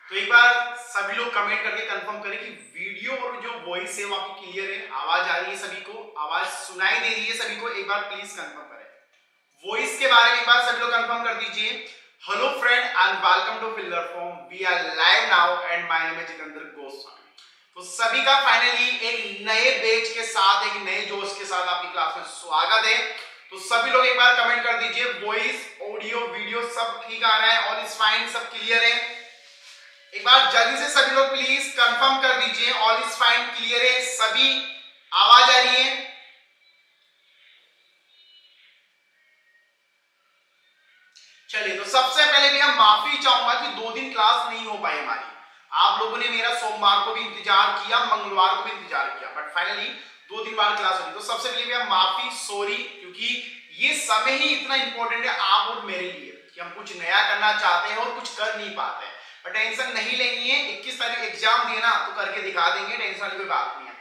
तो एक बार सभी लोग कमेंट करके कंफर्म करें कि वीडियो और जो वॉइस है वो आपकी क्लियर है, आवाज आ रही है, सभी को आवाज सुनाई दे रही है सभी को। एक बार प्लीज कंफर्म करें। वॉइस के बारे में एक बार सभी लोग कंफर्म कर दीजिए। Hello friend and welcome to fielder form, we are live now and my name is Jitendra Goswami. तो सभी का फाइनली एक नए बैच के साथ, एक नए जोश के साथ आपकी क्लास में स्वागत है। तो सभी लोग एक बार कमेंट कर दीजिए, वॉइस ऑडियो वीडियो सब ठीक आ रहा है, ऑल इज फाइन, सब क्लियर है। एक बार जल्दी से सभी लोग प्लीज कंफर्म कर दीजिए, ऑल इज फाइन, क्लियर है, सभी आवाज आ रही है। चलिए, तो सबसे पहले भी हम माफी चाहूंगा कि 2 दिन क्लास नहीं हो पाई हमारी। आप लोगों ने मेरा सोमवार को भी इंतजार किया, मंगलवार को भी इंतजार किया, बट फाइनली 2 दिन बाद क्लास हुई। तो सबसे पहले भी हम माफी, सॉरी, क्योंकि ये समय ही इतना इंपॉर्टेंट है आप और मेरे लिए कि हम कुछ नया करना चाहते हैं और कुछ कर नहीं पाते हैं। पर टेंशन नहीं लेनी है, 21 तारीख एग्जाम देना तो करके दिखा देंगे, टेंशन वाली कोई बात नहीं है।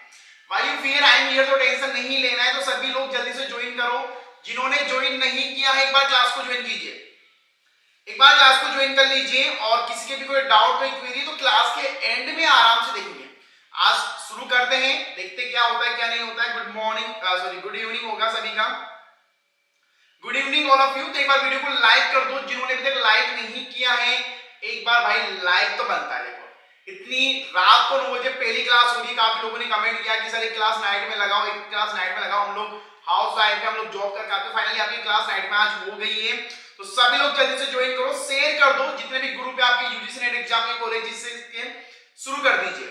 Why you fear I am here, तो टेंशन नहीं लेना है। तो सभी लोग जल्दी से ज्वाइन करो। जिन्होंने ज्वाइन नहीं किया है एक बार क्लास को ज्वाइन कीजिए, एक बार क्लास को ज्वाइन कर लीजिए। और किसी के भी कोई डाउट, कोई क्वेरी तो क्लास के एंड में आराम से देखेंगे। आज शुरू करते हैं, देखते क्या होता है क्या नहीं होता है। Good morning, sorry good evening होगा सभी का। Good evening all of you. तो एक बार वीडियो को लाइक कर दो, जिन्होंने अभी तक लाइक नहीं किया है एक बार भाई लाइक तो बनता है। देखो इतनी रात को 9 बजे पहली क्लास होगी, काफी लोगों ने कमेंट किया कि सर एक क्लास नाइट में लगाओ, एक क्लास नाइट में लगाओ। हम लोग हाउस वाइफ है, हम लोग जॉब करके आते हैं, फाइनली आपकी क्लास नाइट में आज हो गई है। तो सभी लोग जल्दी से ज्वाइन करो, शेयर कर दो, जितने भी ग्रुप है आपके यूजीसी नेट एग्जाम के कॉलेज से शुरू कर दीजिए।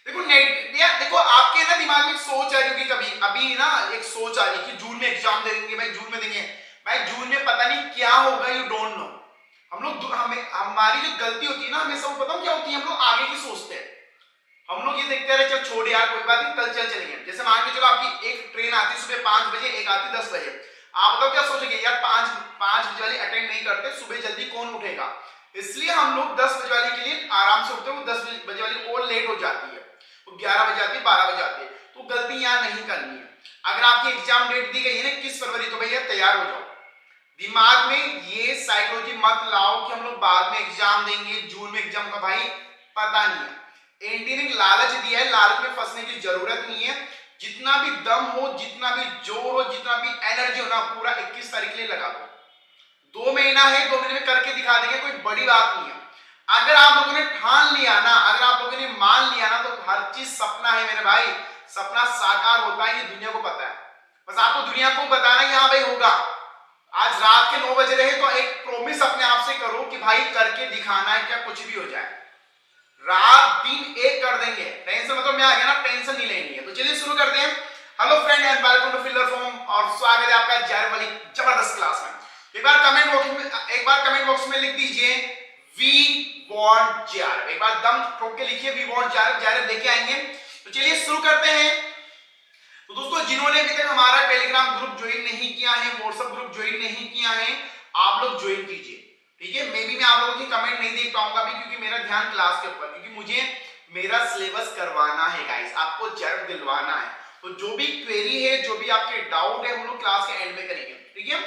देखो नेट या देखो आपके ना दिमाग में एक सोच आ रही होगी, कभी अभी ना एक सोच आ रही है कि जून में एग्जाम दे देंगे भाई, जून में देंगे भाई, जून में पता नहीं क्या होगा, यू डोंट नो। हम लोग हमारी जो गलती होती है ना, हमेशा वो पता क्या होती है, हम लोग आगे की सोचते हैं। हम लोग ये देखते रहे चल छोड़ यार कोई बात नहीं, कल चलेंगे। जैसे मान के चलो आपकी एक ट्रेन आती सुबह 5 बजे, एक आती 10 बजे। आप बताओ क्या सोचेंगे यार, 5 बजे वाली अटेंड नहीं करते, सुबह जल्दी कौन उठेगा। इसलिए हम लोग 10 बजे वाली के लिए आराम से उठते हैं, वो 10 बजे वाली और लेट हो जाती है, वो 11 बजे आती है, 12 बजे आती है। तो गलती यहाँ नहीं करनी है। अगर आपकी एग्जाम डेट दी गई है ना 21 फरवरी, तो भैया तैयार हो जाओ। दिमाग में ये साइकोलॉजी मत लाओ कि हम लोग बाद में एग्जाम देंगे, जून में एग्जाम का, भाई पता नहीं है। एनटीए ने लालच दिया है, लालच में फंसने की जरूरत नहीं है। जितना भी दम हो, जितना भी जोर हो, जितना भी एनर्जी हो ना, पूरा 21 तारीख के लिए लगा दो। 2 महीना है, 2 महीने में करके दिखा देंगे, कोई बड़ी बात नहीं है। अगर आप लोगों ने ठान लिया ना, अगर आप लोगों ने मान लिया ना, तो हर चीज सपना है मेरे भाई, सपना साकार होता है, ये दुनिया को पता है। बस आपको दुनिया को बताना है हाँ भाई होगा। आज रात के 9 बजे रहे तो एक प्रॉमिस अपने आप से करो कि भाई करके दिखाना है, क्या कुछ भी हो जाए, रात दिन एक कर देंगे। टेंशन मतलब मैं आ गया ना, टेंशन नहीं लेनी है। तो चलिए शुरू करते हैं। Hello friend and welcome to fielder form, और स्वागत है आपका जैर वाली जबरदस्त क्लास में। एक बार कमेंट बॉक्स में लिख दीजिए वी वांट जेआरएफ। एक बार दम ठोक के लिखिए वी वांट जेआरएफ, जेआरएफ लेके आएंगे। तो चलिए शुरू करते हैं। तो दोस्तों जिन्होंने अभी तक हमारा टेलीग्राम ग्रुप ज्वाइन नहीं किया है, व्हाट्सएप ग्रुप ज्वाइन नहीं किया है, आप लोग ज्वाइन कीजिए, ठीक है। मे बी मैं आप लोगों की कमेंट नहीं देख पाऊंगा भी, क्योंकि मेरा ध्यान क्लास के ऊपर, क्योंकि मुझे मेरा सिलेबस करवाना है गाइस, आपको जेआरएफ दिलवाना है। तो जो भी क्वेरी है, जो भी आपके डाउट है, हम लोग क्लास के एंड में करेंगे, ठीक है।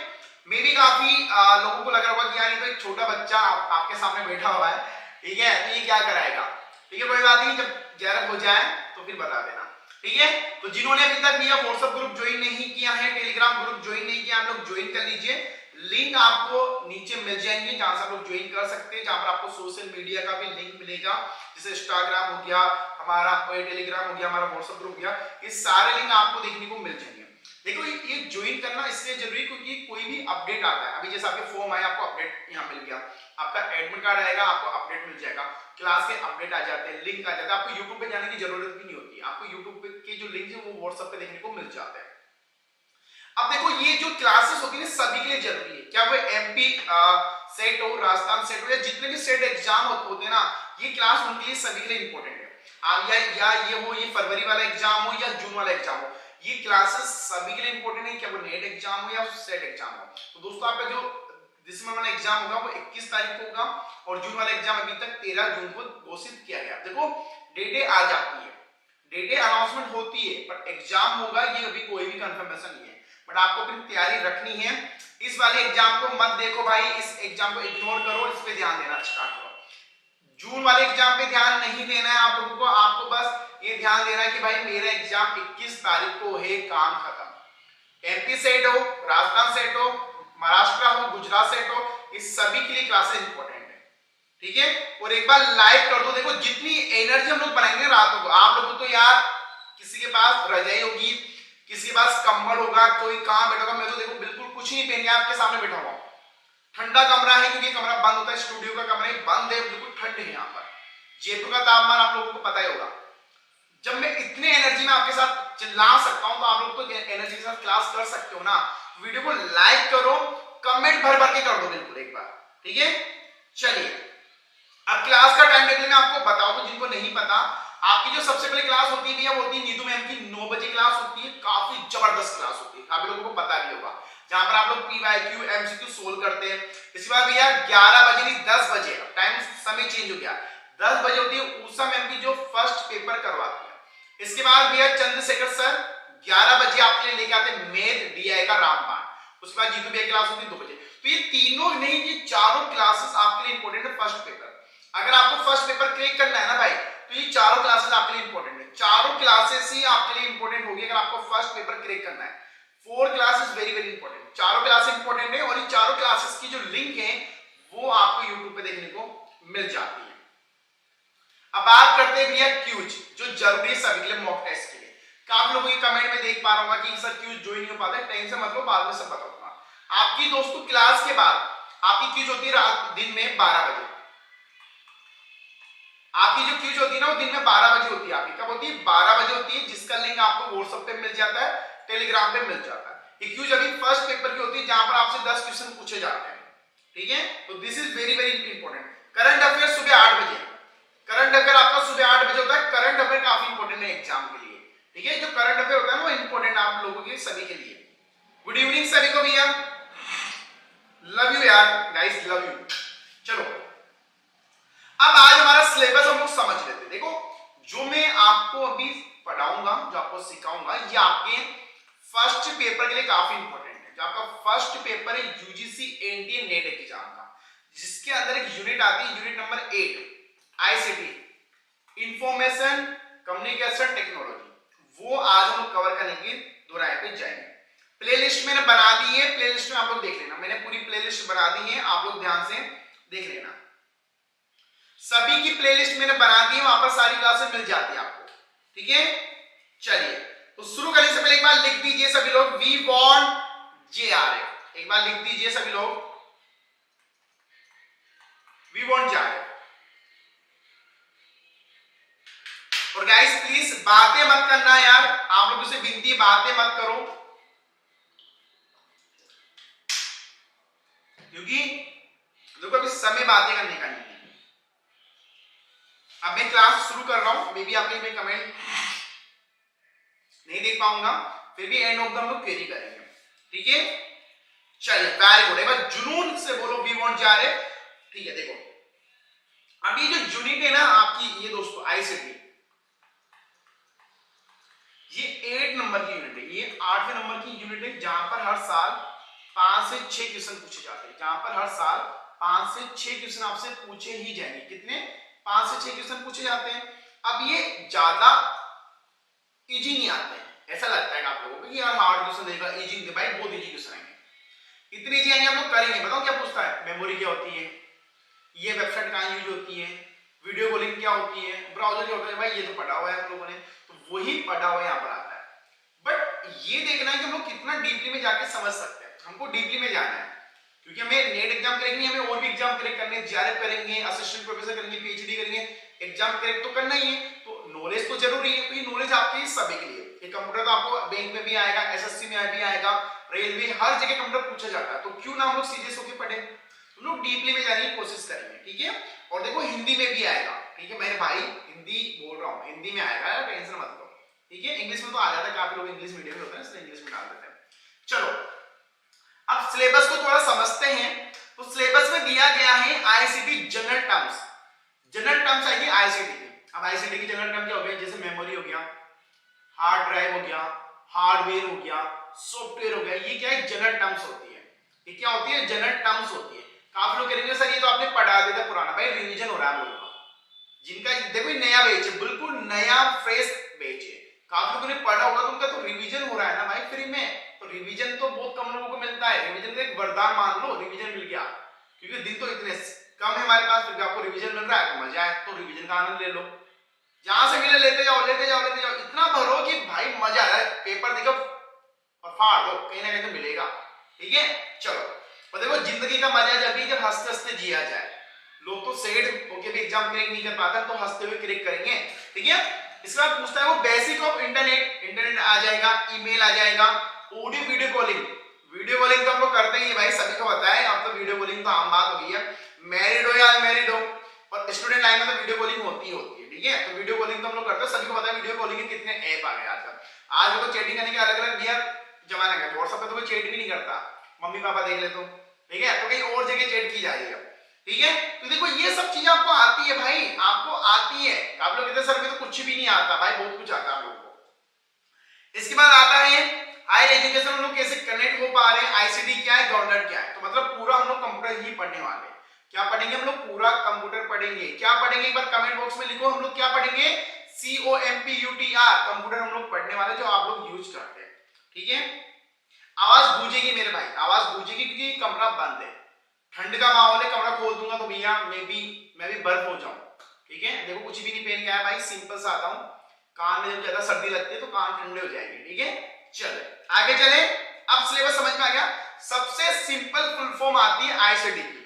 मे बी काफी लोगों को लग रहा होगा कि यार ये तो एक छोटा बच्चा आपके सामने बैठा हुआ है, ठीक है, तो ये क्या कराएगा, ठीक है। कोई बात नहीं, जब जेआरएफ हो जाए तो फिर बता देना, ठीक है। तो जिन्होंने अभी तक मेरा व्हाट्सएप ग्रुप ज्वाइन नहीं किया है, टेलीग्राम ग्रुप ज्वाइन नहीं किया, आप लोग ज्वाइन कर लीजिए। लिंक आपको नीचे मिल जाएंगे जहां से आप लोग ज्वाइन कर सकते हैं, जहां पर आपको सोशल मीडिया का भी लिंक मिलेगा, जैसे इंस्टाग्राम हो गया हमारा, टेलीग्राम हो गया हमारा, व्हाट्सएप ग्रुप हो गया, ये सारे लिंक आपको देखने को मिल जाएंगे। देखो ये ज्वाइन करना इसलिए जरूरी क्योंकि कोई भी अपडेट आता है, अभी जैसे आपके फॉर्म आया, आपको अपडेट यहाँ मिल गया, आपका एडमिट कार्ड आएगा, आपको अपडेट मिल जाएगा, क्लास के अपडेट आ जाते हैं, लिंक आ जाता है, आपको यूट्यूब पे जाने की जरूरत भी नहीं होती, आपको यूट्यूब के जो लिंक है वो व्हाट्सएप पे देखने को मिल जाते हैं। अब देखो ये जो क्लासेस होती है सभी के लिए जरूरी है, क्या वो एमपी सेट हो, राजस्थान सेट हो, या जितने भी सेट एग्जाम होते हैं ना, ये क्लास उनके लिए सभी के लिए इंपॉर्टेंट है। या ये हो, ये फरवरी वाला एग्जाम हो या जून वाला एग्जाम हो, ये क्लासेस सभी के लिए इंपॉर्टेंट है, क्या वो नेट एग्जाम हो या सेट एग्जाम हो। तो दोस्तों आपका जो दिसंबर वाला एग्जाम होगा वो 21 तारीख को होगा, और जून वाला एग्जाम अभी तक 13 जून को घोषित किया गया। देखो डेटें आ जाती है, डेटें अनाउंसमेंट होती है, पर एग्जाम होगा ये अभी कोई भी कंफर्मेशन नहीं है। बट आपको अपनी तैयारी रखनी है, इस वाले एग्जाम को मत देखो भाई, इस एग्जाम को इग्नोर करो, इस पे ध्यान देना स्टार्ट करो। जून वाले एग्जाम पे ध्यान नहीं देना है आप लोगों को, आपको बस ये ध्यान देना है कि भाई मेरा एग्जाम 21 तारीख को है, काम खत्म। एमपी सेट हो, राजस्थान सेट हो, महाराष्ट्र हो, गुजरात सेट हो, इस सभी के लिए क्लासेस इंपॉर्टेंट है, ठीक है। और एक बार लाइक कर दो। देखो जितनी एनर्जी हम लोग बनाएंगे रातों को, आप लोगों तो यार किसी के पास रजाई होगी, किसी के पास कंबल होगा, कोई कहां बैठा होगा, मैं तो देखो बिल्कुल कुछ नहीं पहन के आपके सामने बैठा हुआ हूं। ठंडा कमरा है क्योंकि कमरा बंद होता है, स्टूडियो का कमरा बंद है, बिल्कुल ठंड है यहाँ पर। जयपुर का तापमान आप लोगों को पता ही होगा। जब मैं इतने एनर्जी में आपके साथ चिल्ला सकता हूं तो आप लोग तो एनर्जी के साथ क्लास कर सकते हो ना। वीडियो को लाइक करो, कमेंट भर भर के कर दो बिल्कुल एक बार, ठीक है। चलिए अब क्लास का टाइम टेबल मैं आपको बता दूं, जिनको नहीं पता, आपकी जो सबसे पहले क्लास होती है वो होती है नीतू मैम की 9 बजे क्लास होती है, काफी जबरदस्त क्लास होती है, आप लोगों को पता भी होगा, जहां पर आप लोग पीवाईक्यू एमसीक्यू सोल्व करते हैं। इसके बाद भैया 11 बजे नहीं 10 बजे, टाइम समय चेंज हो गया, 10 बजे होती है उषा मैम की जो फर्स्ट पेपर करवाती है। इसके बाद भैया चंद्रशेखर सर 11 बजे आपके लिए लेके आते हैं मैथ डीआई का रामबाण। उसके बाद जीतू भैया की क्लास होती है 2 बजे। तो ये तीनों नहीं, ये चारों क्लासेस आपके लिए इंपॉर्टेंट है। फर्स्ट पेपर, अगर आपको फर्स्ट पेपर क्रैक करना है ना भाई, तो ये चारों क्लासेस आपके लिए इंपॉर्टेंट है। चारों क्लासेस ही आपके लिए इंपॉर्टेंट होगी अगर आपको फर्स्ट पेपर क्रैक करना है। 4 क्लासेस वेरी वेरी इंपॉर्टेंट, चारों क्लासेस इंपॉर्टेंट है। और ये चारों क्लासेस की जो लिंक है वो आपको यूट्यूब पे देखने को मिल जाती है। अब बात करते हैं भैया क्यूज, जो जरूरी है सभी के लिए मॉक टेस्ट के लिए। काफी लोगों के कमेंट में देख पा रहा हूँ कि सर क्यूज ज्वाइन नहीं हो पाता है, टेंशन मत लो, बाद में सब बताऊंगा। आपकी दोस्तों क्लास के बाद आपकी क्यूज होती है रात दिन में 12 बजे। आपकी जो क्यूज होती है ना वो दिन में 12 बजे होती है। आपकी कब होती है? 12 बजे होती है, जिसका लिंक आपको व्हाट्सएप पे मिल जाता है, टेलीग्राम पे मिल जाता है। ये क्यूज अभी फर्स्ट पेपर की होती है जहां पर आपसे 10 क्वेश्चन पूछे जाते हैं, ठीक है। तो this is very very important. Current affair सुबह 8 बजे, करंट अफेयर आपका सुबह 8 बजे होता है। करंट अफेयर काफी इंपॉर्टेंट है एग्जाम के लिए, ठीक है। जो करंट अफेयर होता है ना वो इंपॉर्टेंट आप लोगों के सभी के लिए। गुड इवनिंग सभी को भैया, लव यू यार गाइस, लव यू। चलो अब आज हमारा सिलेबस हम लोग समझ लेते हैं। देखो जो मैं आपको अभी पढ़ाऊंगा, जो आपको सिखाऊंगा, ये आपके फर्स्ट पेपर के लिए काफी इंपॉर्टेंट है। जो आपका फर्स्ट पेपर है यूजीसी एनडीए नेट एग्जाम का, जिसके अंदर एक यूनिट आती है, unit number 8 ICT information communication technology, वो आज हम लोग कवर करने के दोहराए पे जाएंगे। प्लेलिस्ट मैंने बना दी है, प्लेलिस्ट में आप लोग देख लेना, मैंने पूरी प्लेलिस्ट बना दी है, आप लोग ध्यान से देख लेना। सभी की प्लेलिस्ट मैंने बना दी है, वहां पर सारी क्लासेस मिल जाती है आपको, ठीक है। चलिए तो शुरू करने से पहले एक बार लिख दीजिए सभी लोग, वी वांट जेआरएफ, एक बार लिख दीजिए सभी लोग, वी वांट जेआरएफ। और गाइस प्लीज बातें मत करना यार, आप लोगों से विनती है बातें मत करो, क्योंकि देखो अभी समय बातें करने का नहीं है। अब मैं क्लास शुरू कर रहा हूं, मे भी आपके में कमेंट नहीं देख पाऊंगा, फिर भी एंड ऑफ द हम लोग क्वेरी करेंगे, ठीक है। चलिए वेरी गुड, एक बार जुनून से बोलो वी वांट जेआरएफ, ठीक है। देखो अब ये जो यूनिट है ना आपकी, ये दोस्तों आईसीटी, ये 8 नंबर की यूनिट है, ये 8वें नंबर की यूनिट है, जहां पर हर साल 5 से 6 क्वेश्चन पूछे जाते हैं, जहां पर हर साल 5 से 6 क्वेश्चन आपसे पूछे ही जाएंगे। कितने? 5 से 6 क्वेश्चन पूछे जाते हैं। अब ये ज्यादा इजी नहीं आते हैं, ऐसा लगता है आप लोगों को कि यार हार्ड क्वेश्चन देगा, इजी नहीं, भाई बहुत इजी क्वेश्चन आएंगे, इतने इजी आएंगे, आप लोग करेंगे। बताओ क्या पूछता है, मेमोरी क्या होती है, ये वेबसाइट कहां यूज होती है, वीडियो कॉलिंग क्या होती है, ब्राउजर क्या होता है, भाई ये तो पढ़ा हुआ है हम लोगों ने, तो वही पढ़ा हुआ यहाँ पर आता है। बट ये देखना है कि हम लोग कितना डीपली में जाके समझ सकते हैं, हमको डीपली में जाना है, क्योंकि हमें नेट एग्जाम करेंगे, हमें और भी एग्जाम क्रैक करने, जेआरएफ करेंगे, असिस्टेंट प्रोफेसर करेंगे, पीएचडी करेंगे, एग्जाम क्रैक तो करना ही है, तो नॉलेज तो जरूरी है। तो ये नॉलेज आपके सभी के लिए, ये कंप्यूटर तो आपको बैंक में भी आएगा, एसएससी में भी आएगा, रेलवे, हर जगह कंप्यूटर पूछा जाता है, तो क्यों ना हम लोग सीरियस होकर पढ़े, हम लोग डीपली में जाने की कोशिश करेंगे, ठीक है। और देखो हिंदी में भी आएगा, ठीक है, मेरे भाई हिंदी बोल रहा हूँ, हिंदी में आएगा, टेंशन मत लो, ठीक है। इंग्लिश में तो आ जाता है, काफी लोग इंग्लिश मीडियम में होते हैं इसलिए इंग्लिश में डाल देते हैं। चलो अब सिलेबस को थोड़ा समझते हैं। तो सिलेबस में दिया गया है ICT general terms, general terms आएगी आईसीटी की। अब आईसीटी की जनरल टर्म क्या हो गया, जैसे मेमोरी हो गया, हार्ड ड्राइव हो गया, हार्डवेयर हो गया, सॉफ्टवेयर हो गया, ये क्या है जनरल टर्म्स होती है। ये क्या होती है, जनरल टर्म्स होती है। काफी लोग कहेंगे सर ये तो आपने पढ़ा दिया था पुराना, भाई रिवीजन हो रहा है लोगों का, जिनका देखो नया बैच है, बिल्कुल नया फ्रेश बैच है, काफी लोगों ने पढ़ा होगा तो उनका तो रिवीजन हो रहा है ना भाई फ्री में। तो रिवीजन तो बहुत कम लोगों को मिलता है, रिवीजन तो एक वरदान मान लो, रिवीजन मिल गया, क्योंकि दिन तो इतने कम है हमारे पास, फिर आपको रिवीजन मिल रहा है तो मजा है, तो रिवीजन का आनंद ले लो, जहां से मिले लेते जाओ लेते जाओ लेते जाओ, इतना भरो कि भाई मजा आ रहा है, पेपर देखो और फाड़ दो, कहीं ना कहीं तो मिलेगा। ठीक है, चलो। और देखो जिंदगी का मजा जब भी जब हंसते हंसते जिया जाए, लोग तो सैड होके भी एग्जाम क्रैक नहीं कर पाता, तो हंसते हुए क्रैक करेंगे। ठीक है, इसके बाद पूछता है वो बेसिक ऑफ इंटरनेट, इंटरनेट आ जाएगा, ईमेल आ जाएगा, audio video calling, video calling तो हम लोग करते ही भाई, सभी को पता है, अब तो वीडियो कॉलिंग तो आम बात हो गई है, मैरिड हो या अनमैरिड हो, और स्टूडेंट लाइन में तो वीडियो कॉलिंग होती ही होती है। ठीक है, तो वीडियो कॉलिंग तो हम लोग करते हैं, सभी को पता है वीडियो कॉलिंग के कितने ऐप आ गए आजकल, आज तो चैटिंग करने के अलग अलग भैया जमाना है, व्हाट्सएप पे तो कोई चैट भी नहीं करता, मम्मी पापा देख ले तो, ठीक है, तो कहीं और जगह चैट की जा रही है। ठीक है, तो देखो ये सब चीजें आपको आती है भाई, आपको आती है, आप लोग कहते हैं सर में तो कुछ भी नहीं आता, भाई बहुत कुछ आता है आप लोगों को। इसके बाद आता है हायर एजुकेशन, हम लोग कैसे कनेक्ट हो पा रहे हैं, आईसीटी क्या है, गवर्नमेंट क्या है, तो मतलब पूरा हम लोग कंप्यूटर ही पढ़ने वाले हैं। क्या पढ़ेंगे हम लोग, पूरा कंप्यूटर पढ़ेंगे। क्या पढ़ेंगे एक बार कमेंट बॉक्स में लिखो, हम लोग क्या पढ़ेंगे, COMPUTR, कंप्यूटर हम लोग पढ़ने वाले जो आप लोग यूज करते हैं। ठीक है, आवाज गूंजेगी मेरे भाई, आवाज गूंजेगी क्योंकि कमरा बंद है, ठंड का माहौल है, कमरा खोल दूंगा तो भैया मैं भी बर्फ हो जाऊं। ठीक है, देखो कुछ भी नहीं पहन के आया भाई, सिंपल सा आता हूं, कान में जब ज्यादा सर्दी लगती है तो कान ठंडे हो जाएंगे। ठीक है, चले आगे चले, अब सिलेबस समझ में आ गया। सबसे सिंपल फुल फॉर्म आती है आईसीटी की,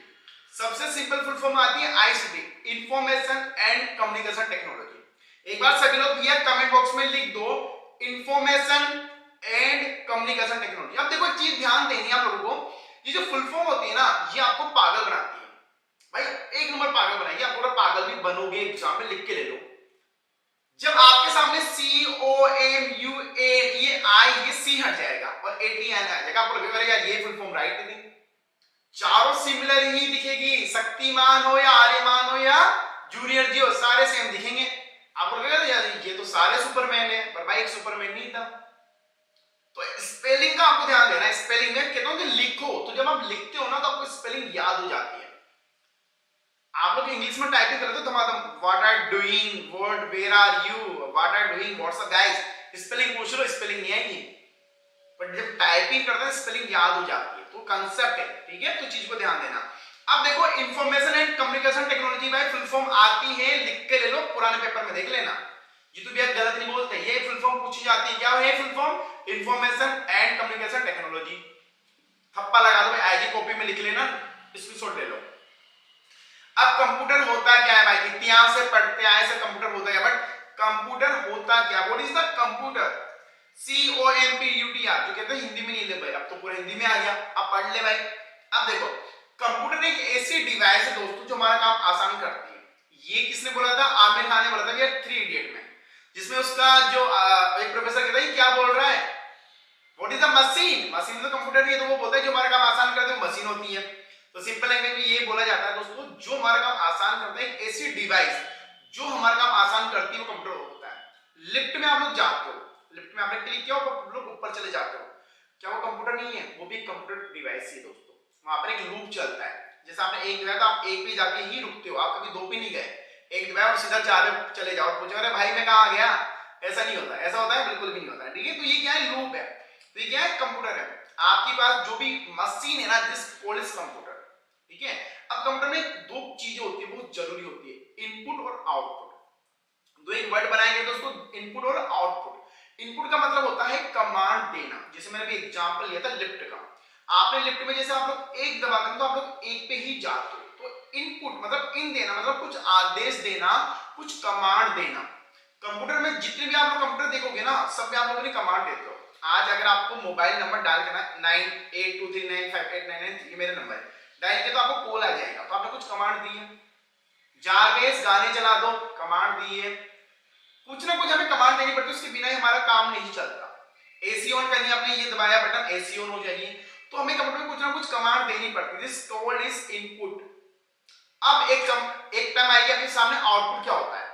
सबसे सिंपल फुल फॉर्म आती है ICT, information and communication technology. एक बार सभी लोग भैया कमेंट बॉक्स में लिख दो इंफॉर्मेशन एंड कम्युनिकेशन टेक्नोलॉजी। अब देखो एक चीज ध्यान देनी आप लोगों को, ये जो फुल फॉर्म होती है ना, ये आपको पागल बनाती है भाई, एक नंबर पागल बनाएगी, आप पूरा पागल भी बनोगे, एग्जाम में लिख के ले लो। जब आपके सामने COMUA ये आई, ये सी हट जाएगा और ATN आ जाएगा, आपको लगेगा यार ये फुल फॉर्म राइट थी, चारों सिमिलर ही दिखेगी, शक्तिमान हो या आर्यमान हो या जूनियर जी हो, सारे सेम दिखेंगे। आपको लगेगा यार ये तो सारे सुपरमैन है, पर भाई एक सुपरमैन नहीं था। तो स्पेलिंग का आपको ध्यान देना है, स्पेलिंग में कहता हूं कि लिखो, तो जब आप लिखते हो ना तो आपको स्पेलिंग याद हो जाती है। आप लोग इंग्लिश में टाइपिंग करते हो धमाधम, what are doing, what, where are you, what are doing, what's up guys, spelling पूछ लो, स्पेलिंग नहीं आएगी, पर जब टाइपिंग करते हैं स्पेलिंग याद हो जाती है, तो कंसेप्ट है। ठीक है, तो चीज को ध्यान देना। अब देखो इंफॉर्मेशन एंड कम्युनिकेशन टेक्नोलॉजी भाई फुल फॉर्म आती है, लिख के ले लो, पुराने पेपर में देख लेना, ये तो भैया गलत नहीं बोलते, ये फुल फॉर्म पूछी जाती है। क्या है full form, information and communication technology. थप्पा लगा दो, आईजी कॉपी में लिख लेना, स्क्रीनशॉट ले लो। अब कंप्यूटर होता क्या है भाई, इतिहास से पढ़ते आए से कंप्यूटर होता है, बट कंप्यूटर होता क्या, what is the computer, COMPUTR, जो कहते हैं हिंदी में नहीं ले भाई, अब तो पूरा हिंदी में आ गया, अब पढ़ ले भाई। अब देखो कंप्यूटर एक ऐसी डिवाइस है दोस्तों जो हमारा काम आसान करती है। ये किसने बोला था, आमिर खान ने बोला था भैया 3 इडियट में, जिसमें उसका जो एक प्रोफेसर कहता है क्या बोल रहा है, what is the machine, machine तो कंप्यूटर ही है, तो वो बोलता है जो हमारा काम आसान करते हैं मशीन होती है। तो सिंपल लैंग्वेज में ये बोला जाता है दोस्तों, जो हमारा काम आसान करता है, एक ऐसी डिवाइस जो हमारा काम आसान करती है वो कंप्यूटर होता है। लिफ्ट में आप लोग जाते हो, लिफ्ट में आपने क्लिक किया आप लोग ऊपर चले जाते हो, क्या वो कंप्यूटर नहीं है, वो भी कंप्यूटर डिवाइस ही दोस्तों। वहां पर एक लूप चलता है, जैसे आपने एक दबाया तो आप एक पे जाके ही रुकते हो, आप कभी 2 पे नहीं गए, एक दबाया और सीधा 4 पे चले जाओ, पूछो अरे भाई मैं कहां आ गया, ऐसा नहीं होता, ऐसा होता है बिल्कुल भी नहीं होता है। ठीक है, तो ये क्या है, लूप है, तो ये क्या है, कंप्यूटर है। आपके पास जो भी मशीन है ना, दिस कॉल्ड इज कंप्यूटर। ठीक है, अब कंप्यूटर में 2 चीजें होती है, बहुत जरूरी होती है, इनपुट और आउटपुट। 2 एक वर्ड बनाएंगे दोस्तों, इनपुट और आउटपुट। इनपुट का मतलब होता है कमांड देना, जैसे मैंने अभी एग्जांपल लिया था लिफ्ट का, आपने लिफ्ट में जैसे आप लोग एक दबाते हो तो आप लोग एक पे ही जाते हो, तो इनपुट मतलब इन देना, मतलब कुछ आदेश देना, कुछ कमांड देना। कंप्यूटर में जितने भी आप लोग कंप्यूटर देखोगे ना, सब में आप लोगों ने कमांड देते हो। आज अगर आपको मोबाइल नंबर डाल करना 9823958993 मेरा नंबर है, डायल के तो आपको कॉल आ जाएगा, तो आपने कुछ कमांड दी है, जारवेज गाने चला दो, कमांड दी है, कुछ ना कुछ हमें कमांड देनी पड़ती है, उसके बिना ही हमारा काम नहीं चलता। एसी ऑन करनी, आपने ये दबाया बटन एसी ऑन हो जाएगी, तो हमें कंप्यूटर में कुछ ना कुछ कमांड देनी पड़ती है, दिस कॉल्ड इज इनपुट। अब एक टाइम आएगी आपके सामने आउटपुट क्या होता है,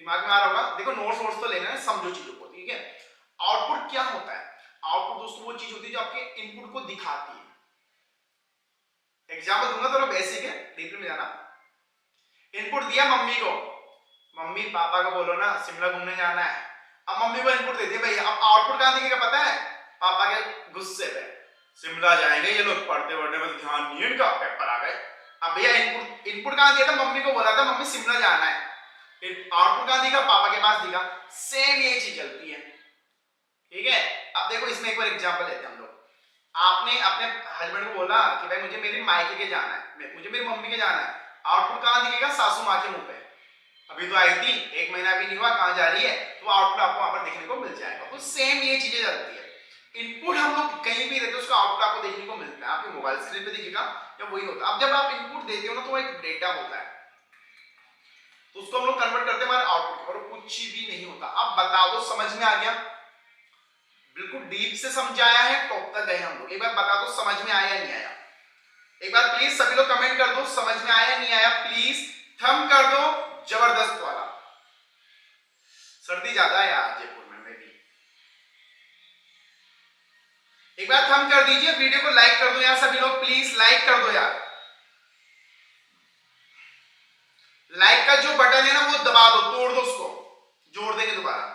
दिमाग में आ रहा होगा, देखो नोट्स तो लेना है, समझो चीजों को। ठीक है, आउटपुट क्या होता है, आउटपुट दोस्तों वो चीज होती है जो आपके इनपुट को दिखाती है। एग्जाम्पल दूंगा, थोड़ा बेसिक है, डीप में जाना। इनपुट दिया मम्मी को, मम्मी पापा को बोलो ना शिमला घूमने जाना है। अब मम्मी को इनपुट दे दिया भाई, अब आउटपुट कहां दिखेगा पता है? पापा के गुस्से पे, शिमला जाएंगे ये लोग, पढ़ते पढ़ने में ध्यान नहीं है इनका, पेपर आ गए। अब भैया इनपुट कहां दिया था? मम्मी को बोला था मम्मी शिमला जाना है, आउटपुट कहां दिखा? पापा के पास दिखा। सेम ये चीज चलती है, ठीक है। अब देखो इसमें एक और एग्जांपल लेते हैं हम लोग। आपने अपने हस्बैंड को बोला कि भाई मुझे मेरी मायके के जाना है, मुझे मेरी मम्मी के जाना है, आउटपुट कहां दिखेगा? सासू माँ के मुंह पे, अभी तो आई थी, 1 महीना भी नहीं हुआ, कहां जा रही है, तो आउटपुट आपको वहां पर देखने को मिल जाएगा। तो सेम ये चीजें चलती है, इनपुट हम लोग कहीं भी देते हैं उसका आउटपुट आपको देखने को मिलता है, आपके मोबाइल स्क्रीन पे दिखेगा या वही होता है। अब जब आप इनपुट देते हो ना तो एक डेटा होता है, तो उसको हम लोग कन्वर्ट करते हैं हमारे आउटपुट पर, कुछ भी नहीं होता। अब बता दो समझ में आ गया? बिल्कुल डीप से समझाया है, टॉप तक गए हम लोग। एक बार बता दो समझ में आया नहीं आया? एक बार प्लीज सभी लोग कमेंट कर दो समझ में आया नहीं आया, प्लीज थंब कर दो जबरदस्त वाला। सर्दी ज्यादा है यार जयपुर में भी। एक बार थंब कर दीजिए, वीडियो को लाइक कर दो यार सभी लोग, प्लीज लाइक कर दो यार। लाइक का जो बटन है ना वो दबा दो, तोड़ दो उसको, जोड़ देंगे दोबारा।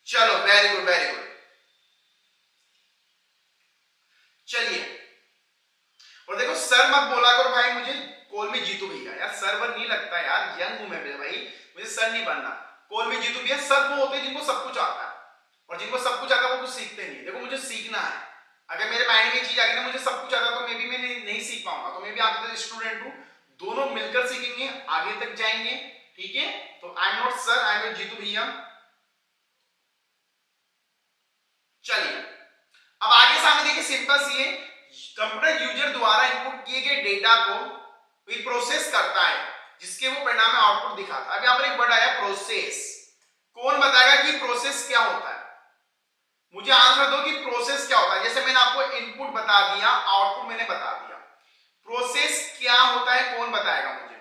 चलो वेरी गुड वेरी गुड। चलिए, और देखो सर मत बोला करो भाई मुझे कॉल में जीतू भैया, यार सर्वर नहीं लगता यार, यंग हूं मैं भाई, मुझे सर नहीं बनना। कॉल में जीतू भैया सर वो होते हैं जिनको सब कुछ आता है, और जिनको सब कुछ आता है वो कुछ सीखते नहीं। देखो मुझे सीखना है, अगर मेरे माइंड में चीज आ गई ना मुझे सब कुछ आता तो मैं भी नहीं सीख पाऊंगा, तो मैं भी आपके स्टूडेंट हूं, दोनों मिलकर सीखेंगे, आगे तक जाएंगे, ठीक है। तो I am not sir, I am Jitu भैया। चलिए अब आगे सामने देखिए, सिंपल सी है, कंप्यूटर यूजर द्वारा इनपुट किए गए डेटा को प्रोसेस करता है, जिसके वो परिणाम में आउटपुट दिखाता है। अब यहां पर एक वर्ड आया प्रोसेस, कौन बताएगा कि प्रोसेस क्या होता है? मुझे आंसर दो कि प्रोसेस क्या होता है। जैसे मैंने आपको इनपुट बता दिया, आउटपुट मैंने बता दिया, प्रोसेस क्या होता है कौन बताएगा मुझे?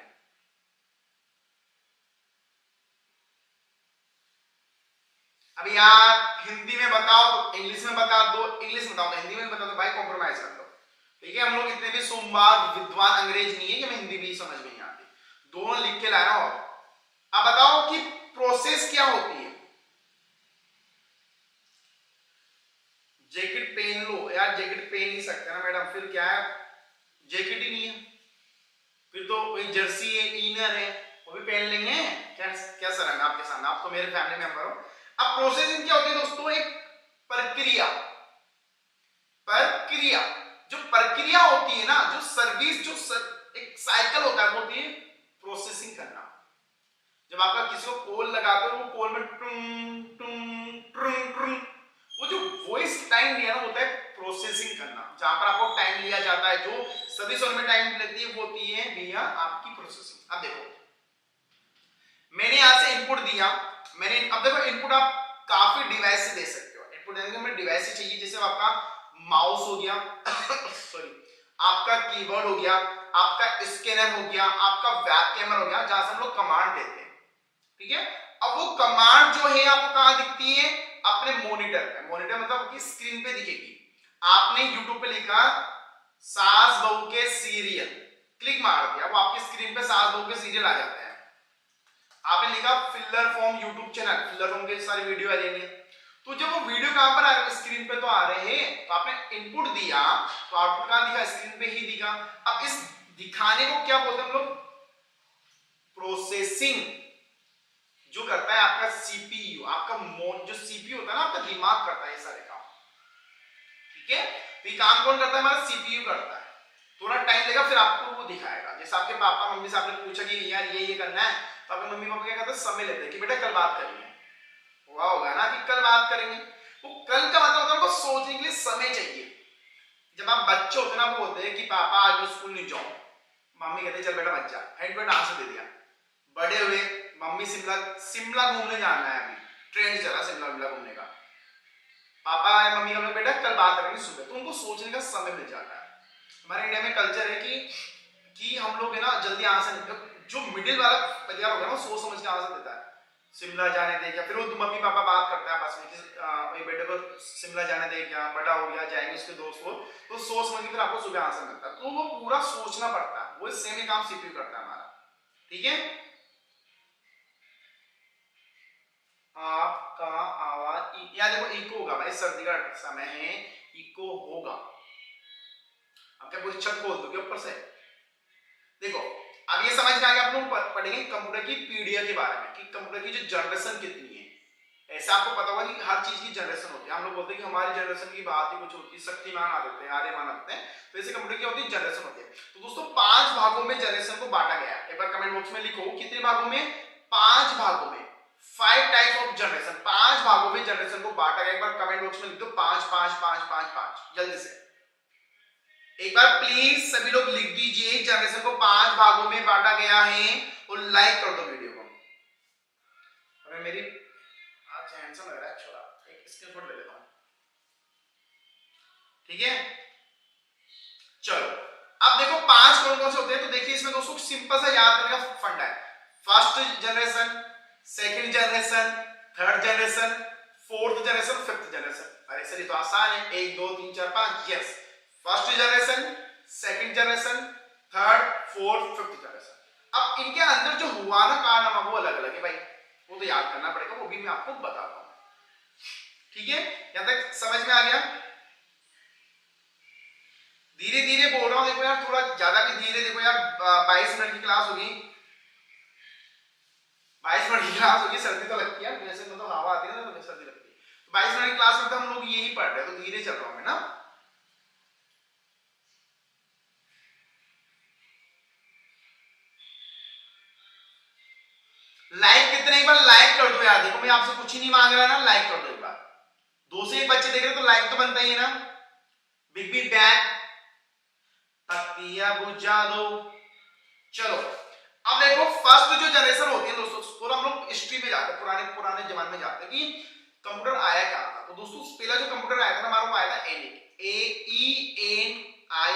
अब यार हिंदी में बताओ तो इंग्लिश में बता दो, इंग्लिश में बताओ तो हिंदी में बता दो, भाई कॉम्प्रोमाइज कर दो, ठीक है। हम लोग इतने भी सोमवार विद्वान अंग्रेज नहीं है कि मैं हिंदी भी समझ में नहीं आती, दोनों लिख के ला रहा हूं। अब बताओ कि प्रोसेस क्या होती है? जैकेट पहन लो यार, जैकेट पहन नहीं सकते ना मैडम, फिर क्या है, जैकेट ही नहीं है, फिर तो कोई जर्सी है, इनर है, वो भी पहन लेंगे, क्या सर है आपके सामने, आप तो मेरे फैमिली मेंबर हो। अब प्रोसेसिंग क्या होती है दोस्तों? एक प्रक्रिया, प्रक्रिया जो प्रक्रिया होती है ना, जो सर्विस, जो एक साइकिल होता है, वो होती है प्रोसेसिंग करना। जब आपका किसी को कॉल लगाते हो, वो कॉल में टुंग टुंग टुंग टुंग, वो जो वॉइस टाइम लिया ना होता है प्रोसेसिंग करना, जहां पर आपको टाइम लिया जाता है, जो सर्विस होने में टाइम लेती है वो होती है भैया आपकी प्रोसेसिंग। अब देखो मैंने यहां से इनपुट दिया, मैंने, अब देखो इनपुट आप काफी डिवाइस से दे सकते हो, इनपुट देने के लिए डिवाइस से चाहिए, जैसे आपका माउस हो गया सॉरी, आपका कीबोर्ड हो गया, आपका स्कैनर हो गया, आपका वेब कैमरा हो गया, जहां से हम लोग कमांड देते हैं, ठीक है। अब वो कमांड जो है आपको कहां दिखती है? अपने मॉनिटर पे, मॉनिटर मतलब आपकी स्क्रीन पे दिखेगी। आपने यूट्यूब पे लिखा सास बहू के सीरियल, क्लिक मार दिया, वो आपकी स्क्रीन पे सास बहू के सीरियल आ जाते हैं। आपने लिखा filler form YouTube channel, filler form के सारे वीडियो आ जाएंगे। तो जब वो वीडियो कहां पर आ रहे हैं? स्क्रीन पे तो आ रहे हैं, तो आपने इनपुट दिया तो आउटपुट कहां दिखा? स्क्रीन पे ही दिखा। अब इस दिखाने को क्या बोलते हैं हम लोग? प्रोसेसिंग, जो करता है आपका सीपीयू, आपका जो सीपीयू होता है ना, आपका दिमाग करता है ये सारे काम, ठीक है। तो ये काम कौन करता है? हमारा सीपीयू करता है। थोड़ा टाइम लगेगा फिर आपको वो दिखाएगा। जैसे आपके पापा मम्मी से आपने पूछा कि यार ये करना है, तो आपके मम्मी पापा क्या कहते हैं? समय लेते हैं कि बेटा कल बात करेंगे, हुआ होगा ना कि कल बात करेंगे। वो कल का मतलब होता है, उनको सोचने के लिए समय चाहिए। जब आप बच्चे होते ना, वो होते हैं कि पापा आज मैं स्कूल नहीं जाऊं, मम्मी कहते चल बेटा बच्चा हैंड आंसर दे दिया। बड़े हुए मम्मी शिमला घूमने जाना है, अभी ट्रेंड चला शिमला घूमने का, पापा मम्मी का बेटा कल बात करेंगे सुबह, तो उनको सोचने का समय मिल जाता है। हमारे इंडिया में कल्चर है कि हम लोग है ना जल्दी आंसर, जो मिडिल वाला परिवार होगा ना, सोच समझ के आंसर देता है। शिमला जाने दे क्या, फिर वो मम्मी पापा बात करते हैं आपस में कि भाई बेटे को शिमला जाने दे क्या, बड़ा हो गया जाएंगे उसके दोस्त वो, तो सोच समझ के फिर आपको सुबह आंसर मिलता है। तो वो पूरा सोचना पड़ता है, वो सेम ही काम सीपीयू करता है हमारा। ठीक है, आपका आवाज यहाँ देखो इको होगा भाई, सर्दी का समय है, इको होगा। अब क्या पूरी छत खोल दोगे ऊपर से? देखो अब ये समझ में आ गया, आप लोग पढ़ेंगे कंप्यूटर की पीढ़ियों के बारे में कि कंप्यूटर की जो जनरेशन कितनी है। ऐसा आपको पता होगा कि हर चीज की जनरेशन होती है, हम लोग बोलते हैं कि हमारी जनरेशन की बात ही कुछ होती है, शक्तिमान आ जाते हैं, आर्यमान आते हैं, तो ऐसे कंप्यूटर की होती है जनरेशन होती है। तो दोस्तों 5 भागों में जनरेशन को बांटा गया है। एक बार कमेंट बॉक्स में लिखो कितने भागों में? 5 भागों में, 5 टाइप्स ऑफ जनरेशन, 5 भागों में जनरेशन को बांटा गया। एक बार कमेंट बॉक्स में लिख दो 5 5 5 5 5 जल्दी से। एक बार प्लीज सभी लोग लिख दीजिए जनरेशन को 5 भागों में बांटा गया है, और लाइक कर दो वीडियो को। अरे मेरी आज हैंडसम लग रहा है, छोड़ा एक स्क्रीनशॉट ले लेता हूं। ठीक है, चलो अब देखो 5 कौन कौन से होते हैं। तो देखिए इसमें दोस्तों सिंपल सा याद करने का फंडा है। First generation, second generation, third generation, fourth generation, fifth generation. अरे सर ये तो आसान है, 1 2 3 4 5। Yes, first generation, second generation, third, fourth, fifth generation. अब इनके अंदर जो हुआ ना कारनामा वो अलग अलग है भाई, वो तो याद करना पड़ेगा, वो भी मैं आपको बताता हूं। ठीक है, यहां तक समझ में आ गया? धीरे धीरे बोल रहा हूं, देखो यार थोड़ा ज्यादा भी धीरे, देखो यार 22 मिनट की क्लास होगी, 22 मिनट की क्लास होगी, सर्दी तो लगती है जैसे मतलब हवा आती है ना तो सर्दी लगती है। 22 मिनट की क्लास में तो हम लोग यही पढ़ रहे हैं, तो धीरे चल रहा हूं मैं ना। लाइक कितने, एक बार लाइक कर दो यार, देखो मैं आपसे कुछ ही नहीं मांग रहा ना, लाइक कर दो एक बार। 2 से 1 बच्चे देख रहे तो लाइक तो बनता ही है ना। बिग बिग बैग तकिया बुझा दो। चलो अब देखो फर्स्ट जो जनरेशन होती है दोस्तों, पूरा हम लोग हिस्ट्री में जाते हैं, पुराने पुराने जमाने में जाते हैं कि कंप्यूटर आया क्या था। तो दोस्तों पहला जो कंप्यूटर आया था ना हमारा, वो आया था एनिक, AENIAC,